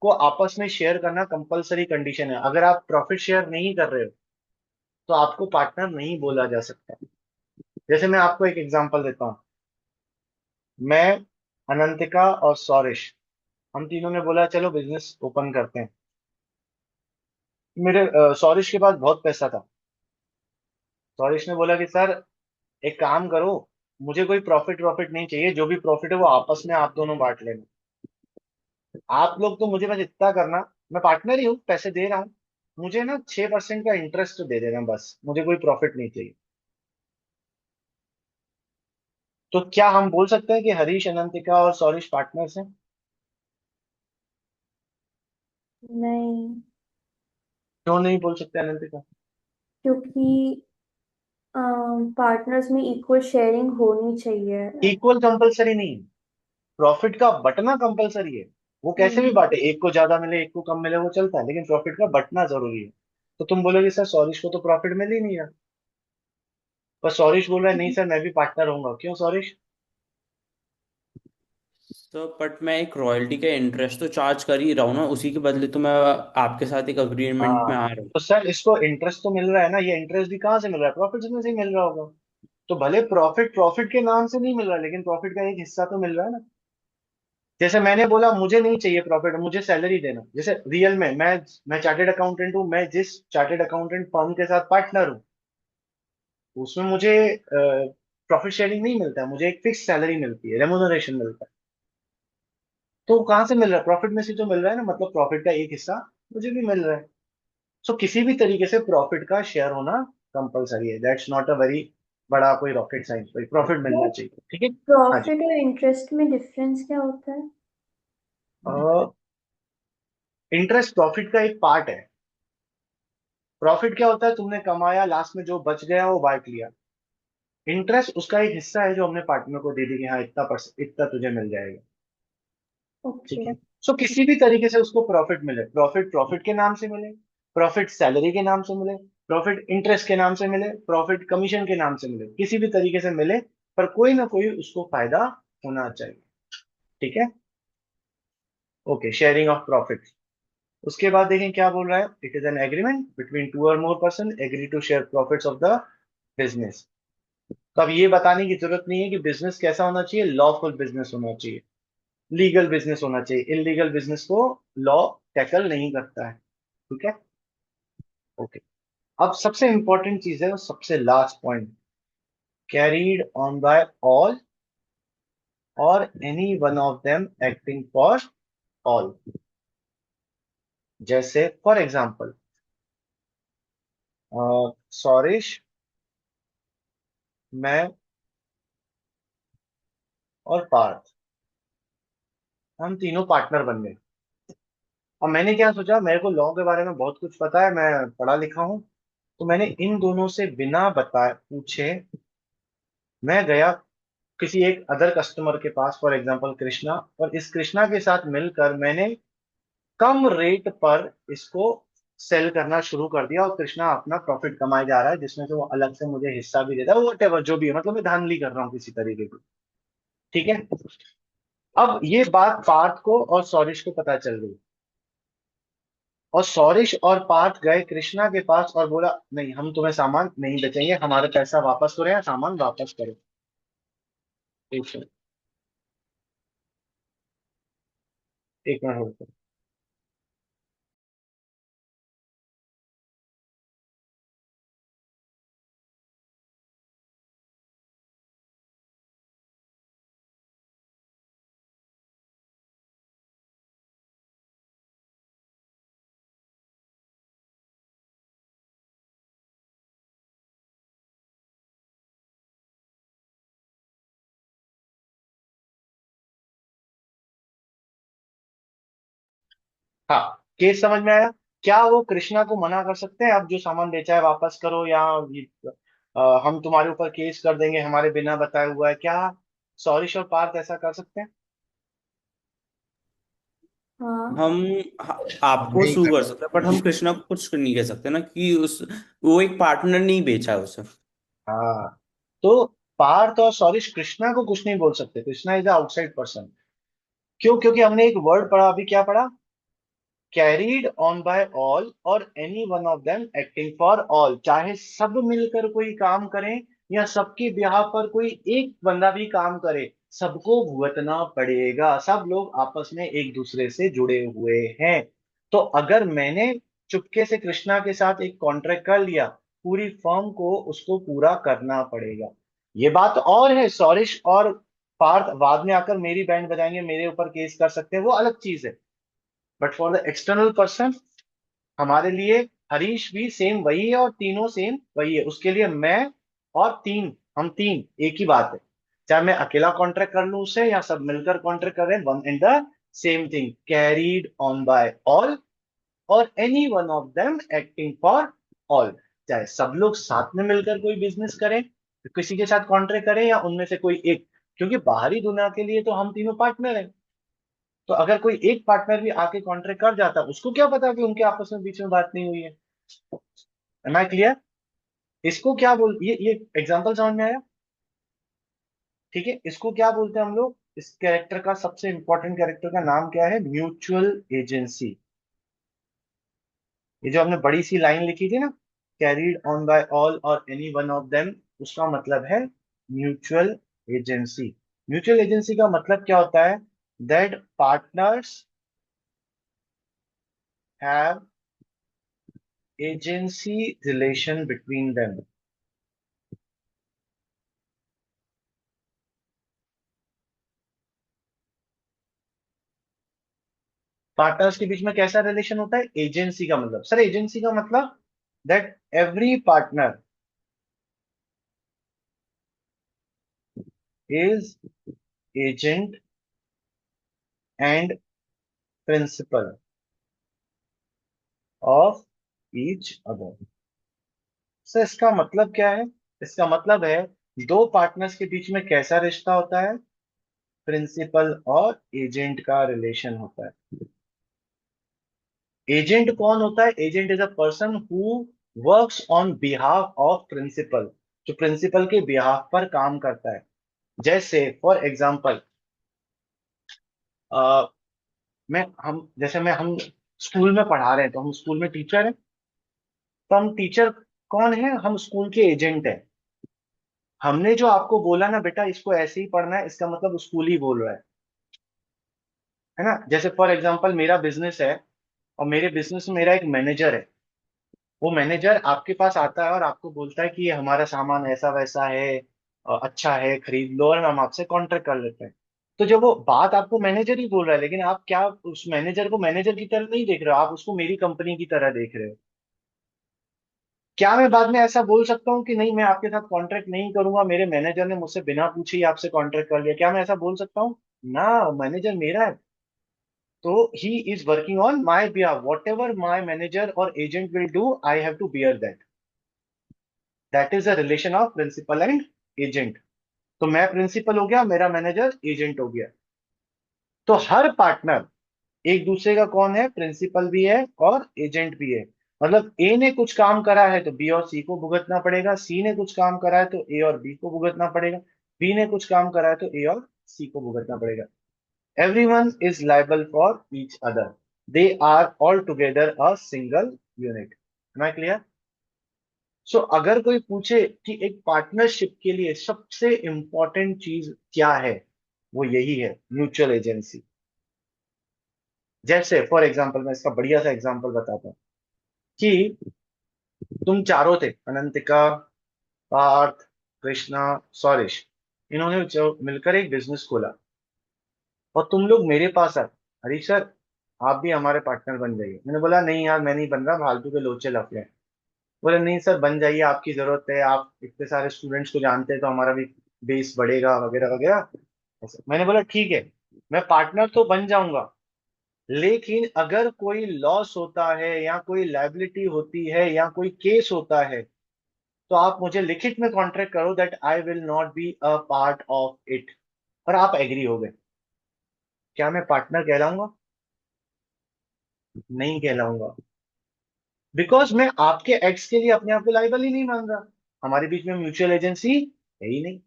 को आपस में शेयर करना कंपलसरी कंडीशन है। अगर आप प्रॉफिट शेयर नहीं कर रहे हो तो आपको पार्टनर नहीं बोला जा सकता। जैसे मैं आपको एक एग्जांपल देता हूं। मैं, अनंतिका और सौरिश, हम तीनों ने बोला चलो बिजनेस ओपन करते हैं। सौरिश के पास बहुत पैसा था। सौरिश ने बोला कि सर एक काम करो, मुझे कोई प्रॉफिट प्रॉफिट नहीं चाहिए, जो भी प्रॉफिट है वो आपस में आप दोनों बांट लेना। आप लोग तो मुझे बस इतना करना, मैं पार्टनर ही हूँ, पैसे दे रहा हूँ, मुझे ना 6% का इंटरेस्ट दे देना, बस मुझे कोई प्रॉफिट नहीं चाहिए। तो क्या हम बोल सकते हैं कि हरीश, अनंतिका और सौरिश पार्टनर्स हैं? नहीं, क्यों नहीं बोल सकते अनंतिका? क्योंकि पार्टनर्स में इक्वल शेयरिंग होनी चाहिए। इक्वल कंपलसरी नहीं, प्रॉफिट का बंटना कंपलसरी है। वो कैसे भी हम्म, बांटे, एक को ज्यादा मिले एक को कम मिले वो चलता है, लेकिन प्रॉफिट का बंटना जरूरी है। तो तुम बोलोगे सर सौरिश को तो प्रॉफिट मिल ही नहीं रहा। पर सौरिश बोल रहा है नहीं सर मैं भी पार्टनर होऊंगा। क्यों सौरिश? तो बट मैं एक रॉयल्टी का इंटरेस्ट तो चार्ज कर ही रहा हूँ ना, उसी के बदले तो मैं आपके साथ एक अग्रीमेंट हाँ, में आ रहा हूँ। तो सर इसको इंटरेस्ट तो मिल रहा है ना, ये इंटरेस्ट भी कहाँ से मिल रहा है, प्रॉफिट में से ही मिल रहा होगा। तो भले प्रॉफिट प्रॉफिट के नाम से नहीं मिल रहा, लेकिन प्रॉफिट का एक हिस्सा तो मिल रहा है ना। जैसे मैंने बोला मुझे नहीं चाहिए प्रॉफिट, मुझे सैलरी देना। जैसे रियल में मैं चार्टेड अकाउंटेंट हूँ, मैं जिस चार्टेड अकाउंटेंट फर्म के साथ पार्टनर हूँ उसमें मुझे प्रॉफिट शेयरिंग नहीं मिलता है, मुझे एक फिक्स सैलरी मिलती है, रेमुनरेशन मिलता है। तो कहाँ से मिल रहा है, प्रॉफिट में से तो मिल रहा है ना, मतलब प्रॉफिट का एक हिस्सा मुझे भी मिल रहा है। सो किसी भी तरीके से प्रॉफिट का शेयर होना कंपलसरी है, दैट्स नॉट अ वेरी बड़ा कोई रॉकेट साइंस, कोई प्रॉफिट मिलना चाहिए। ठीक है। हाँ जी। प्रॉफिट और इंटरेस्ट में डिफरेंस क्या होता है? इंटरेस्ट प्रॉफिट का एक पार्ट है। प्रॉफिट क्या होता है, तुमने कमाया, लास्ट में जो बच गया वो बांट लिया। इंटरेस्ट उसका एक हिस्सा है जो हमने पार्टनर को दे दी कि हाँ इतना परसेंट, इतना तुझे मिल जाएगा। ठीक ओके। है। सो किसी भी तरीके से उसको प्रॉफिट मिले, प्रॉफिट प्रॉफिट के नाम से मिले, प्रॉफिट सैलरी के नाम से मिले, प्रॉफिट इंटरेस्ट के नाम से मिले, प्रॉफिट कमीशन के नाम से मिले, किसी भी तरीके से मिले, पर कोई ना कोई उसको फायदा होना चाहिए। ठीक है। Okay, sharing of profit. उसके बाद देखें क्या बोल रहा है, it is an agreement between two और more person agree to share profits of the business. तो अब ये बताने की जरूरत नहीं है कि बिजनेस कैसा होना चाहिए, लॉफुल बिजनेस होना चाहिए, लीगल बिजनेस होना चाहिए। इलीगल बिजनेस को लॉ टैकल नहीं करता है। ठीक है। ओके। अब सबसे इंपॉर्टेंट चीज है, सबसे last point, carried on by all और any one of them acting for all. जैसे फॉर एग्जाम्पल, सौरेश, मैं और पार्थ, हम तीनों पार्टनर बन गए। अब मैंने क्या सोचा, मेरे को लॉ के बारे में बहुत कुछ पता है, मैं पढ़ा लिखा हूँ, तो मैंने इन दोनों से बिना बताए पूछे मैं गया किसी एक अदर कस्टमर के पास, फॉर एग्जांपल कृष्णा, और इस कृष्णा के साथ मिलकर मैंने कम रेट पर इसको सेल करना शुरू कर दिया, और कृष्णा अपना प्रॉफिट कमाए जा रहा है, जिसमें से वो अलग से मुझे हिस्सा भी देता है, वोटेवर जो भी है, मतलब मैं धांधली कर रहा हूँ किसी तरीके की। ठीक है। अब ये बात पार्थ को और सौरिश को पता चल गई, और सौरिश और पार्थ गए कृष्णा के पास और बोला नहीं, हम तुम्हें सामान नहीं बेचेंगे, हमारे पैसा वापस करो या सामान वापस करो। एक मिनट, एक मिनट hold करो। हाँ, केस समझ में आया। क्या वो कृष्णा को मना कर सकते हैं, अब जो सामान बेचा है वापस करो, या हम तुम्हारे ऊपर केस कर देंगे हमारे बिना बताए हुआ है, क्या सौरिश और पार्थ ऐसा कर सकते हैं? हाँ। हम आपको नहीं सू कर कर सकते हैं, बट हम कृष्णा को कुछ नहीं कह सकते ना, कि उस वो एक पार्टनर नहीं बेचा है उसे। हाँ, तो पार्थ और सौरिश कृष्णा को कुछ नहीं बोल सकते, कृष्णा इज आउटसाइड पर्सन। क्यों? क्योंकि हमने एक वर्ड पढ़ा, अभी क्या पढ़ा? कैरीड ऑन बाय ऑल और any one of them acting for all. चाहे सब मिलकर कोई काम करें या सबके ब्याह पर कोई एक बंदा भी काम करे, सबको भुगतना पड़ेगा, सब लोग आपस में एक दूसरे से जुड़े हुए हैं। तो अगर मैंने चुपके से कृष्णा के साथ एक कॉन्ट्रैक्ट कर लिया, पूरी फर्म को उसको पूरा करना पड़ेगा। ये बात और है, सौरिश और पार्थ बाद में आकर मेरी बैंड बजाएंगे, मेरे ऊपर केस कर सकते हैं, वो अलग चीज है। But for the external person, हमारे लिए हरीश भी सेम वही है और तीनों सेम वही है, उसके लिए मैं और तीन, हम तीन एक ही बात है। चाहे मैं अकेला कॉन्ट्रैक्ट कर लूं उससे या सब मिलकर कॉन्ट्रैक्ट कर रहे हैं, one and the same thing, carried on by all और any one of them acting for all. चाहे सब लोग साथ में मिलकर कोई बिजनेस करें, किसी के साथ कॉन्ट्रैक्ट करें, या उनमें से कोई एक, क्योंकि बाहरी दुनिया के लिए तो हम तीनों पार्टनर हैं। तो अगर कोई एक पार्टनर भी आके कॉन्ट्रैक्ट कर जाता, उसको क्या पता कि उनके आपस में बीच में बात नहीं हुई है। Am I clear? इसको क्या बोल, ये एग्जांपल समझ में आया? ठीक है, इसको क्या बोलते हैं हम लोग? इस कैरेक्टर का, सबसे इंपॉर्टेंट कैरेक्टर का नाम क्या है? Mutual agency. ये जो हमने बड़ी सी लाइन लिखी थी ना, कैरीड ऑन बाय ऑल और एनी वन ऑफ देम, उसका मतलब है म्यूचुअल एजेंसी। म्यूचुअल एजेंसी का मतलब क्या होता है? That partners have agency relation between them. Partners के बीच में कैसा रिलेशन होता है? एजेंसी का मतलब, सर एजेंसी का मतलब that every partner is agent and principle of each other. Sir इसका मतलब क्या है? इसका मतलब है दो पार्टनर्स के बीच में कैसा रिश्ता होता है? प्रिंसिपल और एजेंट का रिलेशन होता है। एजेंट कौन होता है? Agent is a person who works on behalf of principal, जो प्रिंसिपल के बिहाफ पर काम करता है। जैसे फॉर एग्जाम्पल, मैं हम जैसे मैं हम स्कूल में पढ़ा रहे हैं, तो हम स्कूल में टीचर हैं, तो हम टीचर कौन है? हम स्कूल के एजेंट हैं। हमने जो आपको बोला ना बेटा इसको ऐसे ही पढ़ना है, इसका मतलब स्कूल ही बोल रहा है ना? जैसे फॉर एग्जाम्पल मेरा बिजनेस है, और मेरे बिजनेस में मेरा एक मैनेजर है। वो मैनेजर आपके पास आता है और आपको बोलता है कि ये हमारा सामान ऐसा वैसा है, अच्छा है, खरीद लो, और हम आपसे कॉन्ट्रैक्ट कर लेते हैं। तो जब वो बात आपको मैनेजर ही बोल रहा है, लेकिन आप क्या उस मैनेजर को मैनेजर की तरह नहीं देख रहे हो, आप उसको मेरी कंपनी की तरह देख रहे हो। क्या मैं बाद में ऐसा बोल सकता हूँ कि नहीं मैं आपके साथ कॉन्ट्रैक्ट नहीं करूंगा, मेरे मैनेजर ने मुझसे बिना पूछे ही आपसे कॉन्ट्रैक्ट कर लिया? क्या मैं ऐसा बोल सकता हूँ? ना, मैनेजर मेरा है, तो he is working on my behalf, whatever my manager और agent will do, I have to bear that. That is the relation of principal and agent. तो मैं प्रिंसिपल हो गया, मेरा मैनेजर एजेंट हो गया। तो हर पार्टनर एक दूसरे का कौन है, प्रिंसिपल भी है और एजेंट भी है। मतलब ए ने कुछ काम करा है तो बी और सी को भुगतना पड़ेगा, सी ने कुछ काम करा है तो ए और बी को भुगतना पड़ेगा, बी ने कुछ काम करा है तो ए और सी को भुगतना पड़ेगा। Everyone is liable for each other, they are all together a single unit. Am I clear? So अगर कोई पूछे कि एक पार्टनरशिप के लिए सबसे इंपॉर्टेंट चीज क्या है, वो यही है, म्यूचुअल एजेंसी। जैसे फॉर एग्जाम्पल मैं इसका बढ़िया सा एग्जाम्पल बताता हूँ कि तुम चारों थे, अनंतिका, पार्थ, कृष्णा, सौरेश, इन्होंने जो मिलकर एक बिजनेस खोला और तुम लोग मेरे पास आए, हरीश सर आप भी हमारे पार्टनर बन जाइए। मैंने बोला नहीं यार मैं नहीं बन रहा, फालतू के लोचे लफड़े हैं। बोले नहीं सर बन जाइए, आपकी जरूरत है, आप इतने सारे स्टूडेंट्स को जानते हैं तो हमारा भी बेस बढ़ेगा वगैरह वगैरह। ऐसे मैंने बोला ठीक है, मैं पार्टनर तो बन जाऊंगा, लेकिन अगर कोई लॉस होता है या कोई लाइबिलिटी होती है या कोई केस होता है तो आप मुझे लिखित में कॉन्ट्रैक्ट करो that I will not be a part of it. और आप एग्री हो गए, क्या मैं पार्टनर कहलाऊंगा? नहीं कहलाऊंगा, बिकॉज मैं आपके एक्ट्स के लिए अपने आप को लाइबल ही नहीं मान रहा। हमारे बीच में म्यूचुअल एजेंसी है ही नहीं।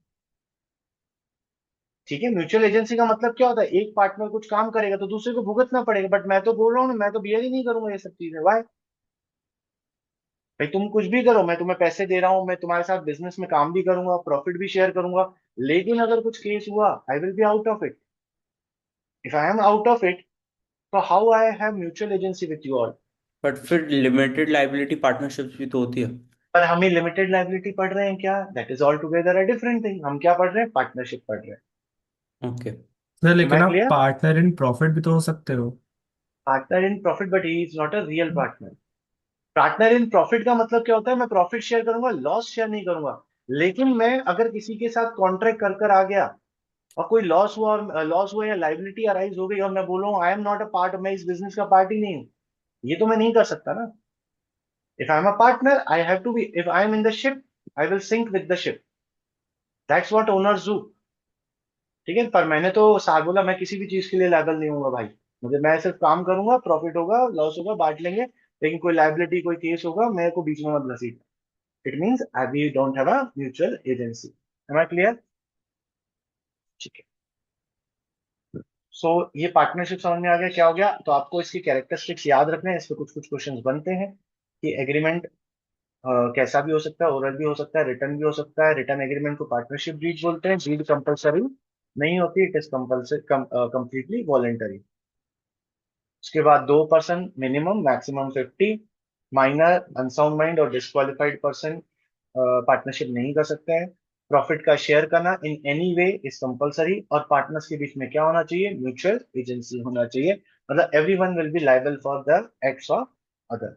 ठीक है, म्यूचुअल एजेंसी का मतलब क्या होता है, एक पार्टनर कुछ काम करेगा तो दूसरे को भुगतना पड़ेगा, बट मैं तो बोल रहा हूँ ना, मैं तो बियर ही नहीं करूंगा ये सब चीजें। वाई? भाई तुम कुछ भी करो, मैं तुम्हें पैसे दे रहा हूँ, मैं तुम्हारे साथ बिजनेस में काम भी करूंगा, प्रॉफिट भी शेयर करूंगा, लेकिन अगर कुछ केस हुआ I will be out of it. If I am out of it, तो how I have mutual agency with you all? But फिर लिमिटेड लाइबिलिटी पार्टनरशिप भी तो होती है। पर हम ही लिमिटेड लाइबिलिटी पढ़ रहे हैं क्या? That is all together a different thing. हम क्या पढ़ रहे हैं? पार्टनरशिप पढ़ रहे हैं। ओके। सर एम लेकिन आई आप क्लियर? पार्टनर इन प्रॉफिट भी तो हो सकते हो। Partner in profit, but he is not a real partner. Partner in profit का मतलब क्या होता है, मैं प्रॉफिट शेयर करूंगा, लॉस शेयर नहीं करूंगा। लेकिन मैं अगर किसी के साथ कॉन्ट्रैक्ट कर कर आ गया और कोई लॉस हुआ या लाइबिलिटी अराइज हो गई और मैं बोलूँ I am not a part, मैं इस बिजनेस का पार्ट ही नहीं हूँ, ये तो मैं नहीं कर सकता ना। If I am a partner I have to be, if I am in the ship I will sink with the ship. That's what owners do. ठीक है, पर मैंने तो साथ बोला मैं किसी भी चीज के लिए लायबल नहीं हूँ भाई। मुझे, मैं सिर्फ काम करूंगा, प्रॉफिट होगा लॉस होगा बांट लेंगे, लेकिन कोई लाइबिलिटी कोई केस होगा मेरे को बीच में मत घसीट। It means I we don't have a mutual agency. Am I clear? ठीक है। सो ये पार्टनरशिप समझ में आ गया क्या हो गया? तो आपको इसकी कैरेक्टरिस्टिक्स याद रखने हैं, इस पे कुछ कुछ क्वेश्चंस बनते हैं कि एग्रीमेंट कैसा भी हो सकता है, ओरल भी हो सकता है, रिटर्न भी हो सकता है। रिटर्न एग्रीमेंट को पार्टनरशिप डीड बोलते हैं, डीड कंपलसरी नहीं होती, it is compulsory completely voluntary. उसके बाद 2% minimum, maximum 50। Minor, unsound mind और डिस्क्वालिफाइड पर्सन पार्टनरशिप नहीं कर सकते हैं। प्रॉफिट का शेयर करना in any way is compulsory, और पार्टनर्स के बीच में क्या होना चाहिए, म्यूचुअल एजेंसी होना चाहिए। मतलब everyone will be liable for the acts of other.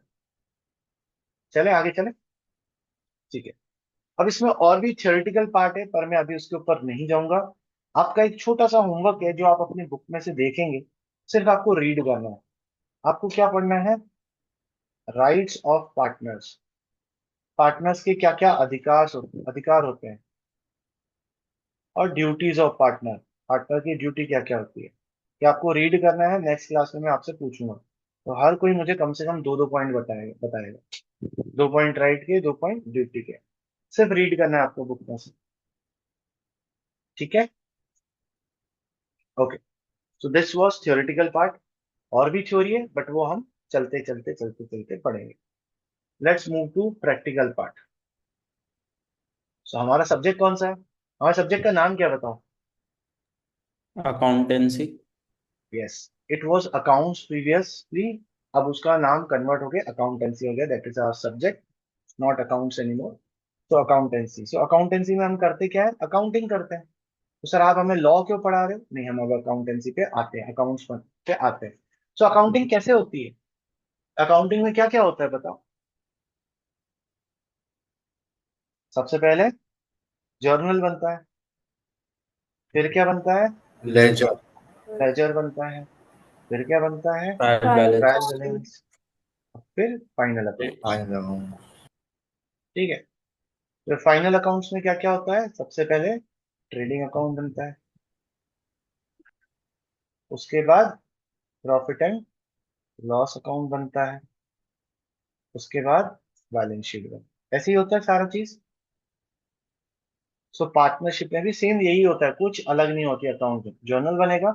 चले आगे चले। ठीक है, अब इसमें और भी थियोरेटिकल पार्ट है पर मैं अभी उसके ऊपर नहीं जाऊंगा। आपका एक छोटा सा होमवर्क है जो आप अपनी बुक में से देखेंगे, सिर्फ आपको रीड करना है। आपको क्या पढ़ना है? Rights of partners. पार्टनर्स के क्या क्या अधिकार होते हैं, और ड्यूटीज ऑफ पार्टनर, पार्टनर की ड्यूटी क्या क्या होती है, कि आपको रीड करना है। नेक्स्ट क्लास में मैं आपसे पूछूंगा, तो हर कोई मुझे कम से कम दो दो पॉइंट बताएगा बताएगा। 2 पॉइंट राइट के, 2 पॉइंट ड्यूटी के। सिर्फ रीड करना है आपको बुक में से। ठीक है, okay. So this was theoretical part. और भी थ्योरी है बट वो हम चलते चलते चलते चलते पढ़ेंगे। Let's move to practical part. So हमारा सब्जेक्ट कौन सा है? हमारे सब्जेक्ट का नाम क्या बताओ? Accountancy. Yes, it was accounts previously, अब उसका नाम कन्वर्ट हो गया अकाउंटेंसी हो गया। That is our subject, not accounts anymore. तो अकाउंटेंसी, सो अकाउंटेंसी में हम करते क्या है, अकाउंटिंग करते हैं। तो सर आप हमें लॉ क्यों पढ़ा रहे हो? नहीं, हम अब अकाउंटेंसी पे आते हैं, अकाउंट्स पे आते हैं। सो अकाउंटिंग कैसे होती है? अकाउंटिंग में क्या क्या होता है बताओ? सबसे पहले जर्नल बनता है, फिर क्या बनता है, लेजर। लेजर बनता है, फिर क्या बनता है, trial trial balance. Trial balance. Balance, फिर फाइनल अकाउंट्स। Final account. ठीक है, तो फाइनल अकाउंट्स में क्या क्या होता है? सबसे पहले ट्रेडिंग अकाउंट बनता है, उसके बाद प्रॉफिट एंड लॉस अकाउंट बनता है, उसके बाद बैलेंस शीट बनता है। ऐसे ही होता है सारा चीज। सो पार्टनरशिप में भी सेम यही होता है, कुछ अलग नहीं होती। अकाउंट में जर्नल बनेगा,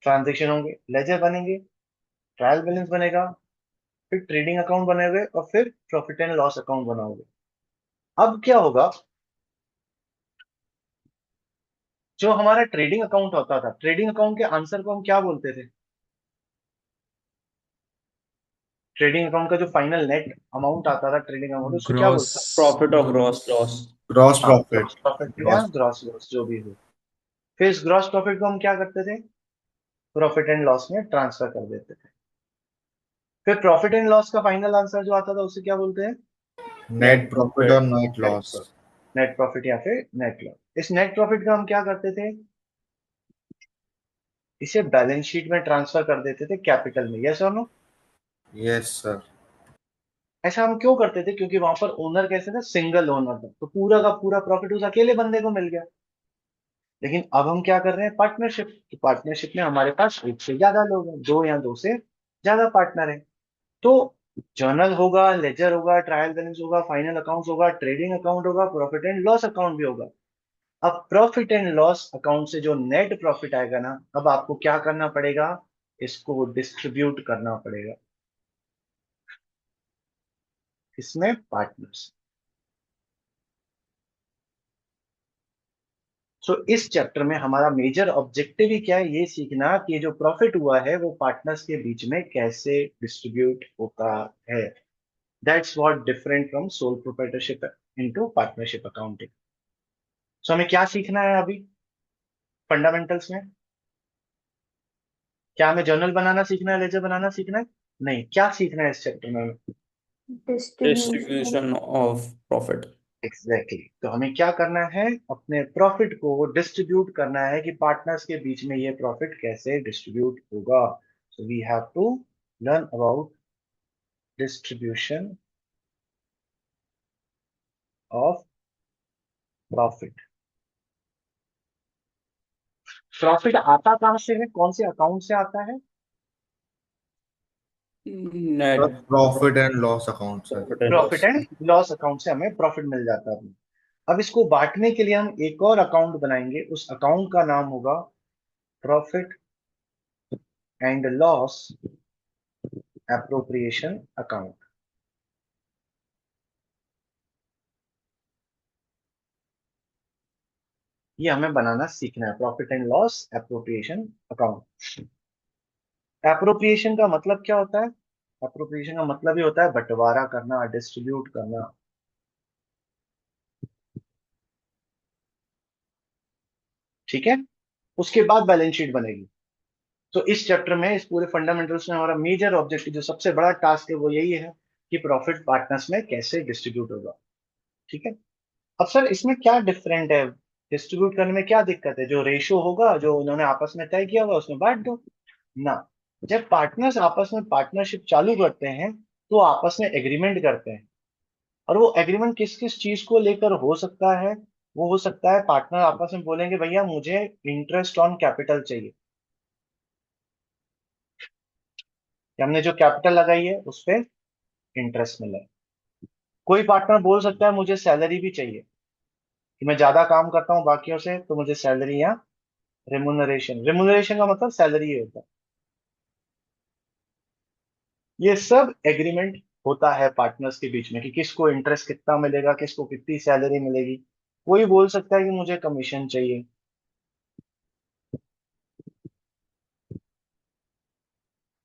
ट्रांजेक्शन होंगे, लेजर बनेंगे, ट्रायल बैलेंस बनेगा, फिर ट्रेडिंग अकाउंट बनेंगे और फिर प्रॉफिट एंड लॉस अकाउंट बनाओगे। अब क्या होगा? जो हमारा ट्रेडिंग अकाउंट होता था, ट्रेडिंग अकाउंट के आंसर को हम क्या बोलते थे? ट्रेडिंग अकाउंट का जो फाइनल नेट अमाउंट आता था ट्रेडिंग अमाउंट, उसको क्या ग्रॉस। बोलते हैं? प्रॉफिट और ग्रॉस लॉस। ग्रॉस हाँ, प्रॉफिट। ग्रॉस प्रॉफिट या ग्रॉस। ग्रॉस लॉस जो भी हो। फिर इस ग्रॉस प्रॉफिट को हम क्या करते थे? प्रॉफिट एंड लॉस में ट्रांसफर कर देते थे। फिर प्रॉफिट एंड लॉस का फाइनल आंसर जो आता था उसे क्या बोलते हैं? नेट प्रॉफिट और net net loss. Net profit या फिर नेट लॉस। इस नेट प्रॉफिट का हम क्या करते थे? इसे बैलेंस शीट में ट्रांसफर कर देते थे कैपिटल में। यस और नो? Yes sir. ऐसा हम क्यों करते थे? क्योंकि वहां पर ओनर कैसे था? सिंगल ओनर था, तो पूरा का पूरा प्रॉफिट उस अकेले बंदे को मिल गया। लेकिन अब हम क्या कर रहे हैं? पार्टनरशिप। तो पार्टनरशिप में हमारे पास एक से ज्यादा लोग हैं, दो या दो से ज्यादा पार्टनर हैं। तो जर्नल होगा, लेजर होगा, ट्रायल बैलेंस होगा, फाइनल अकाउंट्स होगा, ट्रेडिंग अकाउंट होगा, प्रॉफिट एंड लॉस अकाउंट भी होगा। अब प्रॉफिट एंड लॉस अकाउंट से जो नेट प्रॉफिट आएगा ना, अब आपको क्या करना पड़ेगा? इसको डिस्ट्रीब्यूट करना पड़ेगा। इसमें पार्टनर्स। सो इस चैप्टर में हमारा मेजर ऑब्जेक्टिव ही क्या है? ये सीखना कि जो प्रॉफिट हुआ है वो पार्टनर्स के बीच में कैसे डिस्ट्रीब्यूट होता है। That's what different from sole proprietorship into partnership accounting. So हमें क्या सीखना है अभी फंडामेंटल्स में? क्या हमें जर्नल बनाना सीखना है, लेजर बनाना सीखना है? नहीं, क्या सीखना है इस चैप्टर में हमें? Distribution. Distribution of profit. Exactly तो हमें क्या करना है? अपने प्रॉफिट को डिस्ट्रीब्यूट करना है कि पार्टनर्स के बीच में ये प्रॉफिट कैसे डिस्ट्रीब्यूट होगा। So we have to learn about distribution of profit. Profit आता कहां से है? कौन से अकाउंट से आता है? Net profit and loss account sir. Profit and profit loss. And loss account से हमें प्रॉफिट मिल जाता है। अब इसको बांटने के लिए हम एक और अकाउंट बनाएंगे, उस अकाउंट का नाम होगा profit and loss appropriation account. ये हमें बनाना सीखना है, profit and loss appropriation account. Appropriation का मतलब क्या होता है? एप्रोप्रिएशन का मतलब ही होता है बंटवारा करना, डिस्ट्रीब्यूट करना। ठीक है। उसके बाद बैलेंस शीट बनेगी। तो इस चैप्टर में, इस पूरे फंडामेंटल्स में हमारा मेजर ऑब्जेक्टिव, जो सबसे बड़ा टास्क है, वो यही है कि प्रॉफिट पार्टनर्स में कैसे डिस्ट्रीब्यूट होगा। ठीक है। अब सर इसमें क्या डिफरेंट है? डिस्ट्रीब्यूट करने में क्या दिक्कत है? जो रेशो होगा, जो उन्होंने आपस में तय किया हुआ, उसमें बांट दो ना। जब पार्टनर्स आपस में पार्टनरशिप चालू करते हैं तो आपस में एग्रीमेंट करते हैं। और वो एग्रीमेंट किस किस चीज को लेकर हो सकता है? वो हो सकता है पार्टनर आपस में बोलेंगे भैया मुझे इंटरेस्ट ऑन कैपिटल चाहिए, कि हमने जो कैपिटल लगाई है उस पे इंटरेस्ट मिला है। कोई पार्टनर बोल सकता है मुझे सैलरी भी चाहिए, कि मैं ज्यादा काम करता हूँ बाकियों से तो मुझे सैलरी या रेमुनरेशन। रेमुनरेशन का मतलब सैलरी ही होता है। ये सब एग्रीमेंट होता है पार्टनर्स के बीच में कि किसको इंटरेस्ट कितना मिलेगा, किसको कितनी सैलरी मिलेगी। कोई बोल सकता है कि मुझे कमीशन चाहिए।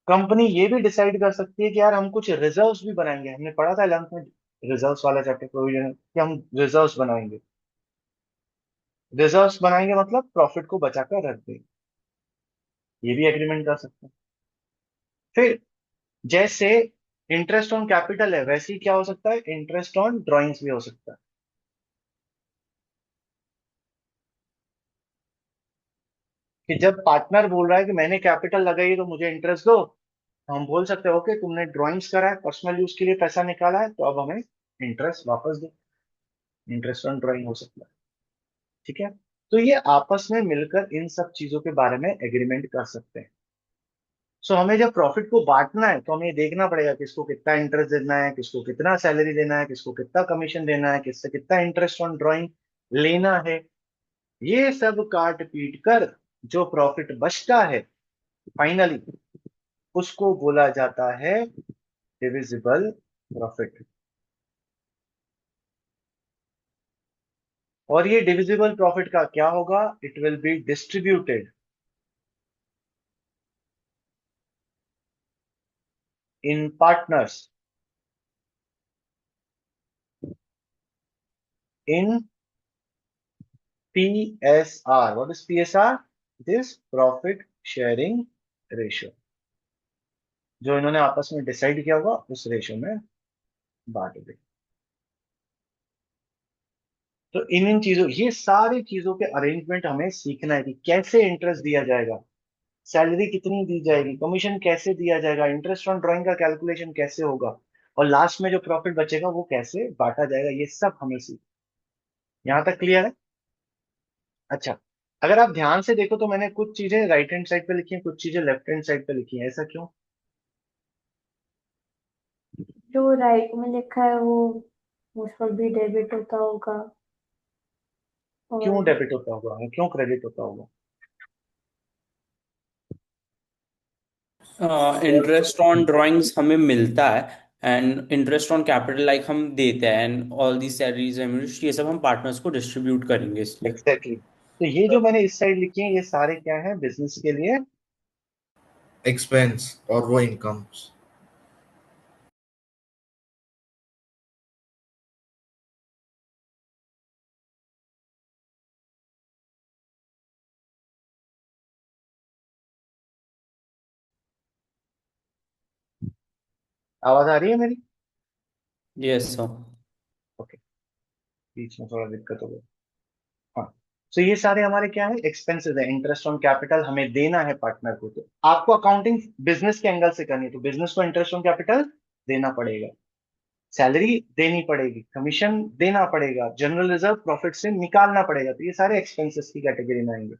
कंपनी ये भी डिसाइड कर सकती है कि यार हम कुछ रिजर्व्स भी बनाएंगे। हमने पढ़ा था 11th में रिजर्व्स वाला चैप्टर, प्रोविजन, कि हम रिजर्व्स बनाएंगे। रिजर्व्स बनाएंगे मतलब प्रॉफिट को बचा कर रख देंगे। ये भी एग्रीमेंट कर सकते हैं। फिर जैसे इंटरेस्ट ऑन कैपिटल है, वैसे ही क्या हो सकता है? इंटरेस्ट ऑन ड्राइंग्स भी हो सकता है। कि जब पार्टनर बोल रहा है कि मैंने कैपिटल लगाई है तो मुझे इंटरेस्ट दो, तो हम बोल सकते हैं ओके तुमने ड्राइंग्स करा है, पर्सनल यूज के लिए पैसा निकाला है, तो अब हमें इंटरेस्ट वापस दो। इंटरेस्ट ऑन ड्राइंग हो सकता है। ठीक है, तो ये आपस में मिलकर इन सब चीजों के बारे में एग्रीमेंट कर सकते हैं। सो हमें जब प्रॉफिट को बांटना है तो हमें ये देखना पड़ेगा किसको कितना इंटरेस्ट देना है, किसको कितना सैलरी देना है, किसको कितना कमीशन देना है, किससे कितना इंटरेस्ट ऑन ड्राइंग लेना है। ये सब काट पीट कर जो प्रॉफिट बचता है फाइनली, उसको बोला जाता है डिविजिबल प्रॉफिट। और ये डिविजिबल प्रॉफिट का क्या होगा? It will be distributed in partners in PSR. What is PSR? This profit sharing ratio, जो इन्होंने आपस में डिसाइड किया होगा उस रेशियो में बांट दे। तो इन चीजों, ये सारी चीजों के अरेंजमेंट हमें सीखना है कि कैसे इंटरेस्ट दिया जाएगा, सैलरी कितनी दी जाएगी, कमीशन कैसे दिया जाएगा, इंटरेस्ट ऑन ड्राइंग का कैलकुलेशन कैसे होगा, और लास्ट में जो प्रॉफिट बचेगा वो कैसे बांटा जाएगा। ये सब हमें सीख, यहां तक क्लियर है? अच्छा, अगर आप ध्यान से देखो तो मैंने कुछ चीजें राइट हैंड साइड पे लिखी हैं, कुछ चीजें लेफ्ट हैंड साइड पे लिखी हैं। ऐसा क्यों? जो राइट में लिखा है वो मोस्ट भी डेबिट होता होगा, क्यों और डेबिट होता होगा, क्यों क्रेडिट होता होगा? इंटरेस्ट ऑन ड्राइंग्स हमें मिलता है, and interest on capital like हम देते हैं, एंड ऑल दी सैलरीज ये सब हम पार्टनर्स को डिस्ट्रीब्यूट करेंगे इसलिए। एग्जैक्टली तो ये जो मैंने इस साइड लिखी है ये सारे क्या है? बिजनेस के लिए एक्सपेंस और वो इनकम्स। आवाज आ रही है मेरी? Yes sir. ओके, बीच में थोड़ा दिक्कत हो गई। हाँ, तो ये सारे हमारे क्या है? एक्सपेंसेस है। इंटरेस्ट ऑन कैपिटल हमें देना है पार्टनर को, तो आपको अकाउंटिंग बिजनेस के एंगल से करनी है, तो बिजनेस को इंटरेस्ट ऑन कैपिटल देना पड़ेगा, सैलरी देनी पड़ेगी, कमीशन देना पड़ेगा, जनरल रिजर्व प्रॉफिट से निकालना पड़ेगा। तो ये सारे एक्सपेंसेस की कैटेगरी में आएंगे।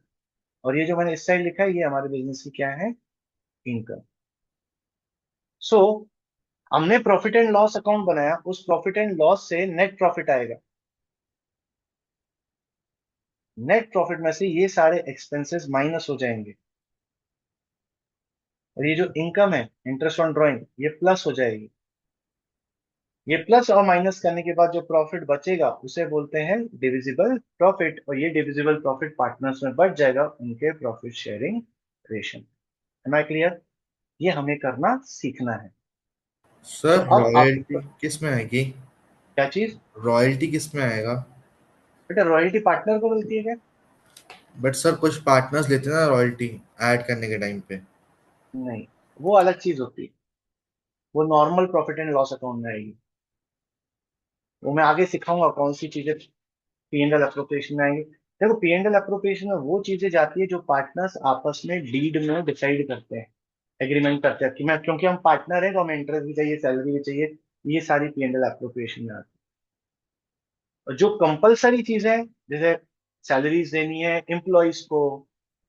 और ये जो मैंने इस साइड लिखा है ये हमारे बिजनेस की क्या है? इनकम। सो हमने प्रॉफिट एंड लॉस अकाउंट बनाया, उस प्रॉफिट एंड लॉस से नेट प्रॉफिट आएगा। नेट प्रॉफिट में से ये सारे एक्सपेंसेस माइनस हो जाएंगे, और ये जो इनकम है इंटरेस्ट ऑन ड्राइंग ये प्लस हो जाएगी। ये प्लस और माइनस करने के बाद जो प्रॉफिट बचेगा उसे बोलते हैं डिविजिबल प्रॉफिट, और ये डिविजिबल प्रॉफिट पार्टनर्स में बच जाएगा उनके प्रॉफिट शेयरिंग रेशन। Am I clear? ये हमें करना सीखना है। तो सर अब आप, रॉयल्टी किस में आएगी? क्या चीज? रॉयल्टी किस में आएगा? बेटा रॉयल्टी पार्टनर को मिलती है क्या? बट सर कुछ पार्टनर्स लेते हैं ना रॉयल्टी ऐड करने के टाइम पे। नहीं, वो अलग चीज होती है, वो normal profit and loss account में आएगी। वो मैं आगे सिखाऊंगा कौन सी चीजें पी एंड एल अप्रोप्रिएशन में आएंगी। देखो, पी एंड एल अप्रोप्रिएशन में वो चीजें जाती है जो पार्टनर्स आपस में डीड में डिसाइड करते हैं, एग्रीमेंट करते हैं कि मैं, क्योंकि हम पार्टनर हैं तो हमें इंटरेस्ट भी चाहिए, सैलरी भी चाहिए। ये सारी पी एंड एल अप्रोप्रिएशन में आती है। और जो कंपलसरी चीजें हैं, जैसे सैलरीज देनी है एम्प्लॉयज को,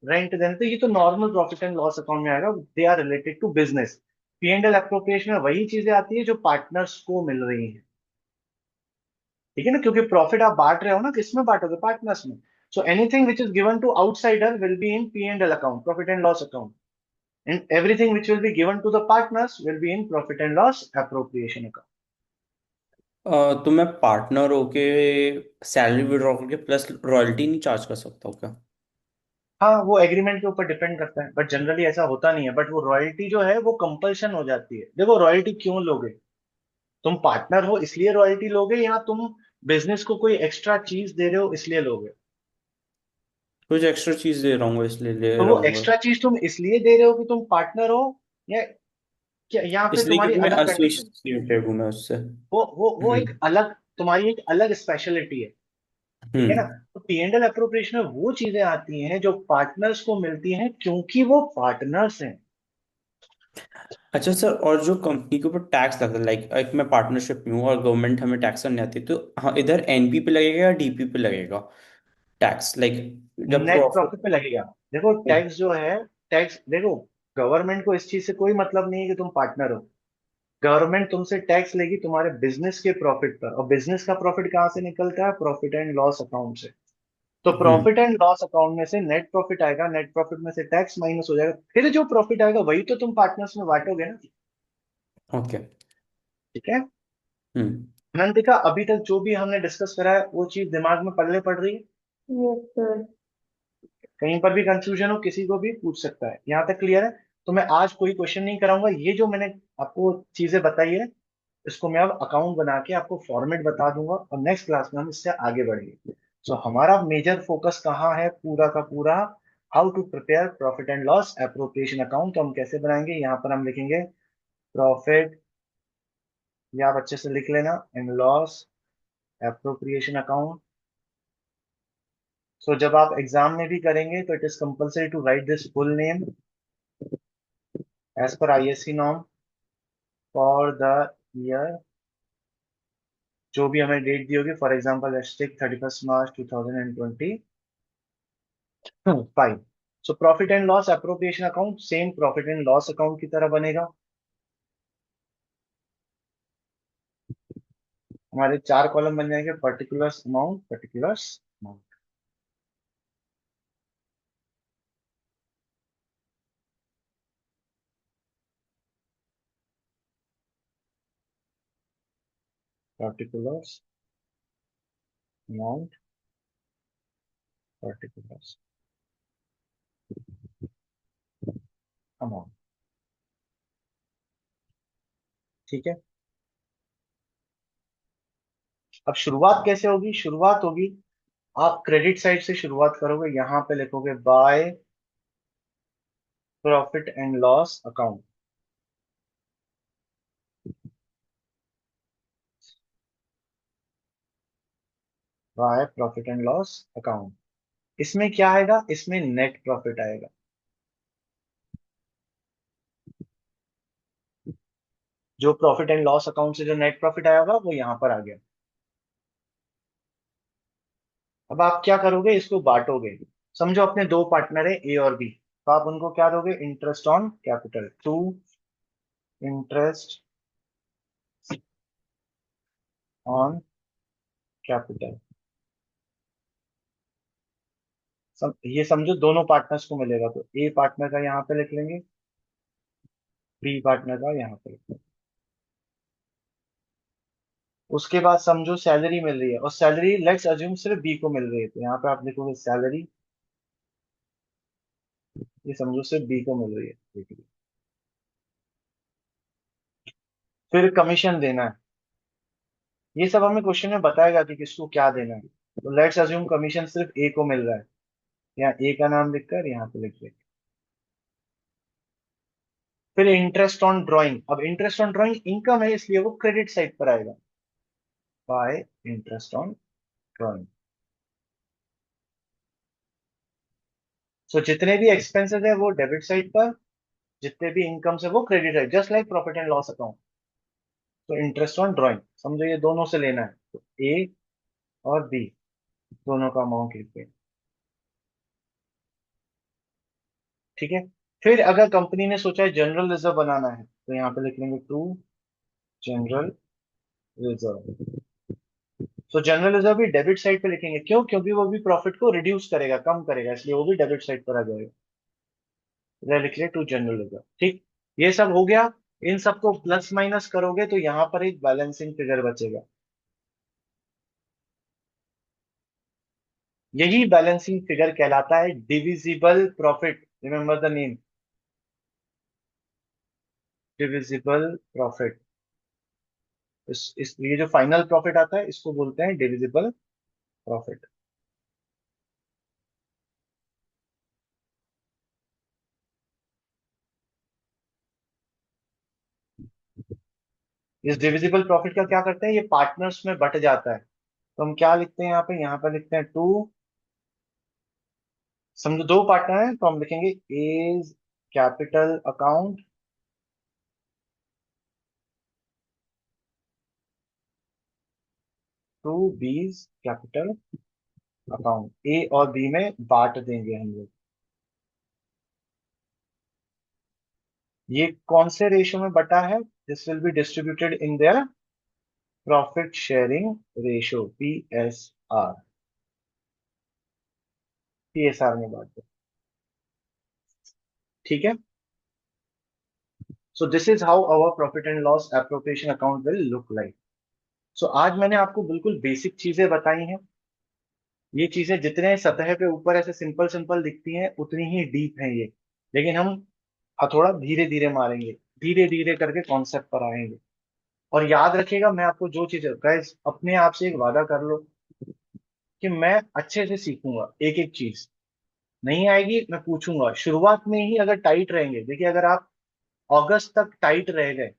रेंट देना, तो ये तो normal profit and loss account में आएगा, they are related to business. P and L appropriation में वही चीजें आती है जो पार्टनर्स को मिल रही हैं। ठीक है ना, क्योंकि प्रॉफिट आप बांट रहे हो ना, किसमें बांटोगे? पार्टनर्स में। So anything which is given to outsider will be in P and L account, profit and loss account, and everything which will be given to the partners will be in profit and loss appropriation account. तो मैं partner होके salary withdraw करके plus royalty नहीं charge कर सकता हूँ क्या? हाँ, वो एग्रीमेंट के ऊपर डिपेंड करता है, बट जनरली ऐसा होता नहीं है। बट वो रॉयल्टी जो है वो कंपल्शन हो जाती है। देखो, रॉयल्टी क्यों लोगे? तुम पार्टनर हो इसलिए रॉयल्टी लोगे, या तुम बिजनेस को कोई एक्स्ट्रा चीज दे रहे हो इसलिए लोगे? कुछ एक्स्ट्रा चीज दे रहा हूँ इसलिए ले तो रहा वो हूँ। एक्स्ट्रा चीज तुम इसलिए दे रहे हो कि तुम पार्टनर हो, या क्या, या फिर इसलिए तुम्हारी क्योंकि मैं अलग कंडीशन? एसोसिएटेड हूँ मैं उससे। वो एक हम्म। अलग, तुम्हारी एक अलग स्पेशलिटी है। ठीक है ना? हम्म। तो पी एंड एल अप्रोप्रिएशन में वो चीजें आती हैं जो पार्टनर्स को मिलती हैं क्योंकि वो पार्टनर्स हैं। अच्छा सर, और जो कंपनी के ऊपर टैक्स लगता है, लाइक एक मैं पार्टनरशिप में हूँ और गवर्नमेंट हमें टैक्स करने आती है, तो हाँ, इधर एनपी पे लगेगा या डीपी पे लगेगा टैक्स, लाइक जब नेट प्रॉफिट? प्रॉफिट पे लगेगा। देखो टैक्स जो है, टैक्स देखो, गवर्नमेंट को इस चीज से कोई मतलब नहीं है कि तुम पार्टनर हो। गवर्नमेंट तुमसे टैक्स लेगी तुम्हारे बिजनेस के प्रॉफिट पर, और बिजनेस का प्रॉफिट कहाँ से निकलता है? प्रॉफिट एंड लॉस अकाउंट से। तो हम्म। प्रॉफिट एंड लॉस अकाउंट में से नेट प्रॉफिट आएगा, नेट प्रॉफिट में से टैक्स माइनस हो जाएगा, फिर जो प्रॉफिट आएगा वही तो तुम पार्टनर्स में बांटोगे ना। ओके। ठीक है। हम्म। अनंतिका, अभी तक जो भी हमने डिस्कस करा है वो चीज दिमाग में पल्ले पड़ रही है? Yes sir. कहीं पर भी कंफ्यूजन हो किसी को भी पूछ सकता है, यहाँ तक क्लियर है? तो मैं आज कोई क्वेश्चन नहीं कराऊंगा, ये जो मैंने आपको चीजें बताई है इसको मैं अब अकाउंट बना के आपको फॉर्मेट बता दूंगा, और नेक्स्ट क्लास में हम इससे आगे बढ़ेंगे। सो हमारा मेजर फोकस कहाँ है पूरा का पूरा? How to prepare profit and loss appropriation account. तो हम कैसे बनाएंगे? यहाँ पर हम लिखेंगे प्रॉफिट, या आप अच्छे से लिख लेना, and loss appropriation account. So जब आप एग्जाम में भी करेंगे तो it is compulsory to write this full name as per ISC norm for the year, जो भी हमें डेट दी होगी। For example let's take 31 March 2025। So profit and loss appropriation account same profit and loss account की तरह बनेगा। हमारे चार कॉलम बन जाएंगे, particulars amount, particulars amount. Particulars amount, particulars amount. ठीक है। अब शुरुआत कैसे होगी? शुरुआत होगी, आप क्रेडिट साइड से शुरुआत करोगे, यहां पे लिखोगे by profit and loss account. By profit and loss account. इसमें क्या आएगा? इसमें नेट प्रॉफिट आएगा। जो प्रॉफिट एंड लॉस अकाउंट से जो नेट प्रॉफिट आया होगा वो यहां पर आ गया। अब आप क्या करोगे? इसको बांटोगे। समझो अपने दो पार्टनर है ए और बी, तो आप उनको क्या दोगे? Interest on capital, to interest on capital. ये समझो दोनों पार्टनर्स को मिलेगा, तो ए पार्टनर का यहाँ पे लिख लेंगे, बी पार्टनर का यहाँ पे लिख लेंगे। उसके बाद समझो सैलरी मिल रही है, और सैलरी लेट्स अज्यूम सिर्फ बी को मिल रही है, तो यहाँ पे आप लिखोगे सैलरी। ये समझो सिर्फ बी को मिल रही है। फिर कमीशन देना है। ये सब हमें क्वेश्चन में बताएगा कि किसको क्या देना है। तो लेट्स अज्यूम कमीशन सिर्फ ए को मिल रहा है, यहाँ ए का नाम लिखकर यहाँ पे लिख दे। फिर इंटरेस्ट ऑन ड्राइंग। अब इंटरेस्ट ऑन ड्राइंग इनकम है इसलिए वो क्रेडिट साइड पर आएगा, बाय इंटरेस्ट ऑन ड्राइंग। सो जितने भी एक्सपेंसेस है वो डेबिट साइड पर, जितने भी इनकम है वो credit side, just like profit and loss account. तो इंटरेस्ट ऑन ड्राइंग समझो ये दोनों से लेना है, तो ए और बी दोनों का अमाउंट लिखते हैं। ठीक है। फिर अगर कंपनी ने सोचा है जनरल रिजर्व बनाना है, तो यहाँ पे लिख लेंगे to general reserve. So general reserve भी डेबिट साइड पे लिखेंगे, क्यों? क्योंकि वो भी प्रॉफिट को रिड्यूस करेगा, कम करेगा, इसलिए वो भी डेबिट साइड पर आ जाएगा। इधर लिख लिया टू जनरल रिजर्व। ठीक। ये सब हो गया। इन सबको प्लस माइनस करोगे तो यहाँ पर एक बैलेंसिंग फिगर बचेगा। यही बैलेंसिंग फिगर कहलाता है divisible profit. Remember the name, divisible profit. ये जो फाइनल प्रॉफिट आता है इसको बोलते हैं डिविजिबल प्रॉफिट। इस डिविजिबल प्रॉफिट का क्या करते हैं? ये पार्टनर्स में बट जाता है, तो हम क्या लिखते हैं यहाँ पे लिखते हैं टू। समझो दो पार्टनर हैं तो हम लिखेंगे as capital account to B's capital account, A और बी में बांट देंगे हम लोग। ये कौन से रेशियो में बटा है? This will be distributed in their profit sharing ratio, PSR, PSR में बांट दो। ठीक है, so this is how our profit and loss appropriation account will look like. So आज मैंने आपको बिल्कुल बेसिक चीजें बताई हैं। ये चीजें जितने सतह पे ऊपर ऐसे सिंपल सिंपल दिखती हैं उतनी ही डीप हैं ये, लेकिन हम हथौड़ा धीरे धीरे मारेंगे, धीरे धीरे करके कॉन्सेप्ट पर आएंगे। और याद रखिएगा, मैं आपको जो चीजें, गाइस अपने आप से एक वादा कर लो कि मैं अच्छे से सीखूंगा, एक एक चीज नहीं आएगी मैं पूछूंगा। शुरुआत में ही अगर टाइट रहेंगे, देखिए अगर आप अगस्त तक टाइट रह गए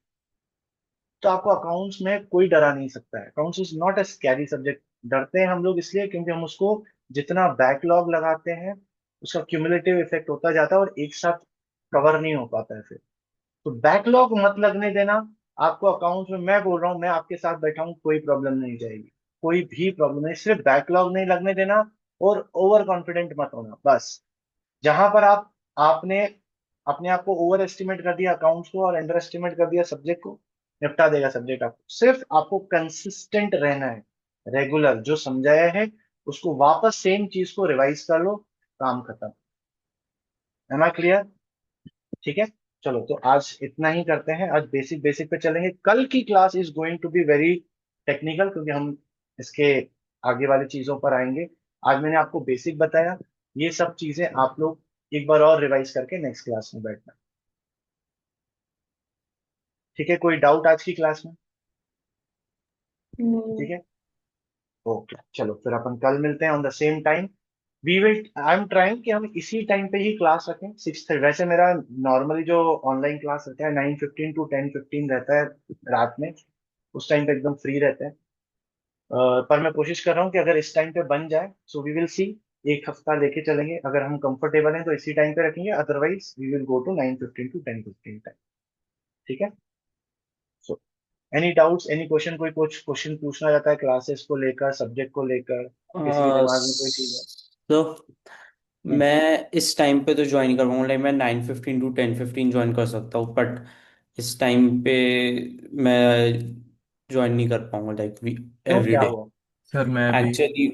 तो आपको अकाउंट्स में कोई डरा नहीं सकता है। Accounts is not a scary subject. डरते हैं हम लोग इसलिए क्योंकि हम उसको जितना बैकलॉग लगाते हैं उसका क्यूमुलेटिव इफेक्ट होता जाता है और एक साथ कवर नहीं हो पाता है फिर। तो बैकलॉग मत लगने देना आपको अकाउंट्स में। मैं बोल रहा हूँ, मैं आपके साथ बैठा हूँ, कोई प्रॉब्लम नहीं जाएगी, कोई भी प्रॉब्लम नहीं। सिर्फ बैकलॉग नहीं लगने देना और ओवर कॉन्फिडेंट मत होना बस। जहां पर आपने अपने आप को ओवर एस्टिमेट कर दिया अकाउंट्स को और अंडर एस्टिमेट कर दिया सब्जेक्ट को, निपटा देगा सब्जेक्ट आपको। सिर्फ आपको कंसिस्टेंट रहना है, रेगुलर जो समझाया है उसको वापस सेम चीज को रिवाइज कर लो, काम खत्म। Am I clear? ठीक है, चलो तो आज इतना ही करते हैं। आज बेसिक बेसिक पे चलेंगे। कल की class is going to be very technical क्योंकि हम इसके आगे वाली चीजों पर आएंगे। आज मैंने आपको बेसिक बताया, ये सब चीजें आप लोग एक बार और रिवाइज करके नेक्स्ट क्लास में बैठना। ठीक है, कोई डाउट आज की क्लास में? नहीं। ठीक है, ओके, चलो फिर अपन कल मिलते हैं on the same time. We will, I am trying कि हम इसी टाइम पे ही क्लास रखें, 6:30। वैसे मेरा नॉर्मली जो ऑनलाइन क्लास रहता है 9:15 to 10:15 रहता है रात में, उस टाइम पे एकदम फ्री रहते हैं। पर मैं कोशिश कर रहा हूँ कि अगर इस टाइम पे बन जाए, सो वी विल सी। एक हफ्ता लेके चलेंगे, अगर हम कंफर्टेबल हैं तो इसी टाइम पे रखेंगे, otherwise we will go to 9:15 to 10:15 time. ठीक है, so any doubts, any question? कोई कुछ क्वेश्चन पूछना रहता है क्लासेस को लेकर, सब्जेक्ट को लेकर, किसी के दिमाग में कोई चीज है? तो हम्म, मैं इस टाइम पे तो ज्वाइन कर पाऊंगा, लाइक मैं 9:15 to 10:15 ज्वाइन कर सकता हूँ, बट इस टाइम पे मैं ज्वाइन नहीं कर पाऊंगा लाइक क्यों, एवरी क्या डे। हुआ? सर मैं भी एक्चुअली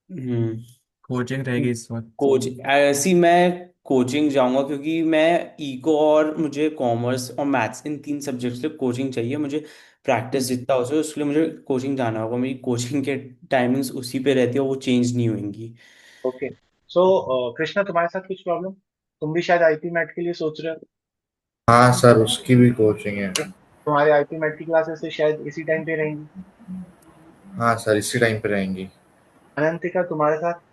हम्म कोचिंग रहेगी इस वक्त। कोच ऐसी मैं कोचिंग जाऊंगा क्योंकि मैं इको और मुझे कॉमर्स और मैथ्स इन तीन सब्जेक्ट्स से कोचिंग चाहिए मुझे। प्रैक्टिस जितना हो सके उसके लिए मुझे कोचिंग जाना होगा। मेरी कोचिंग के टाइमिंग्स उसी पे रहती है, वो चेंज नहीं होंगी। ओके, सो कृष्णा तुम्हारे साथ कुछ प्रॉब्लम? तुम भी शायद आईपी मैट के लिए सोच रहे हो? हाँ सर, उसकी भी कोचिंग है। तुम्हारे आईपी मैट की क्लासेस से शायद इसी टाइम पे रहेंगी। हाँ सर, इसी टाइम पे रहेंगी। अनंतिका तुम्हारे साथ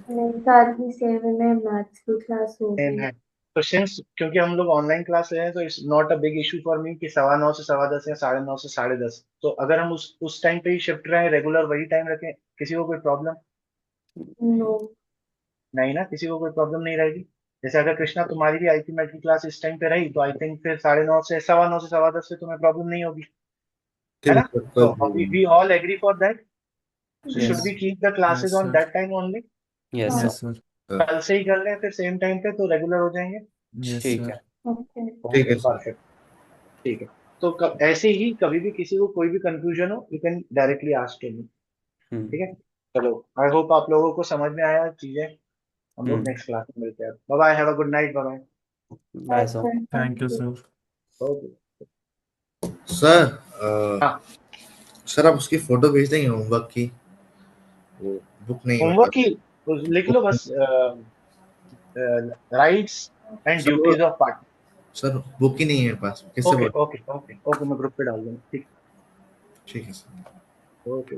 नहीं, सारी सेवन में मैथ्स की क्लास सेम होगी। है। तो सिंस क्योंकि हम लोग ऑनलाइन क्लास ले रहे हैं तो it's not a big issue for me कि 9:15 से 10:15 या 9:30 से 10:30। तो अगर हम उस टाइम पे ही शिफ्ट रहे, रेगुलर वही टाइम रखें, किसी को कोई प्रॉब्लम? नो। नहीं ना, किसी को कोई प्रॉब्लम नहीं रहेगी। जैसे अगर कृष्णा तुम्हारी भी आईपी मैट की क्लास इस टाइम पे रही तो आई थिंक फिर 9:30 से 9:15 से 10:15 से तुम्हें प्रॉब्लम नहीं होगी, है ठीक है ना? सर, कोई तो प्रॉब्लम नहीं। We all agree for that. So should yes. we keep the classes yes on sir. that time only? Yes हाँ। सर। Yes sir. कल से ही कर लें फिर सेम टाइम पे तो रेगुलर हो जाएंगे। यस ठीक सर। है। ओके। ठीक ओके, है सर। परफेक्ट। ठीक है, तो ऐसे ही कभी भी किसी को कोई भी कंफ्यूजन हो, you can directly ask me. Hmm. ठीक है, चलो आई होप आप लोगों को समझ में आया चीजें। हम लोग हम्म। नेक्स्ट क्लास में मिलते हैं। Bye bye, have a good night, bye bye. Bye sir. Thank thank you you. Sir. Okay. Sir हाँ, सर आप उसकी फोटो भेज देंगे होमवर्क की? वो बुक नहीं मेरे होमवर्क पास। की तो लिख लो बुक बस, राइट्स एंड सर वो duties of partner. Sir book ही नहीं है मेरे पास, कैसे ओके बोल? ओके ओके ओके, मैं ग्रुप पे डाल दूंगा। ठीक। ठीक है सर। ओके।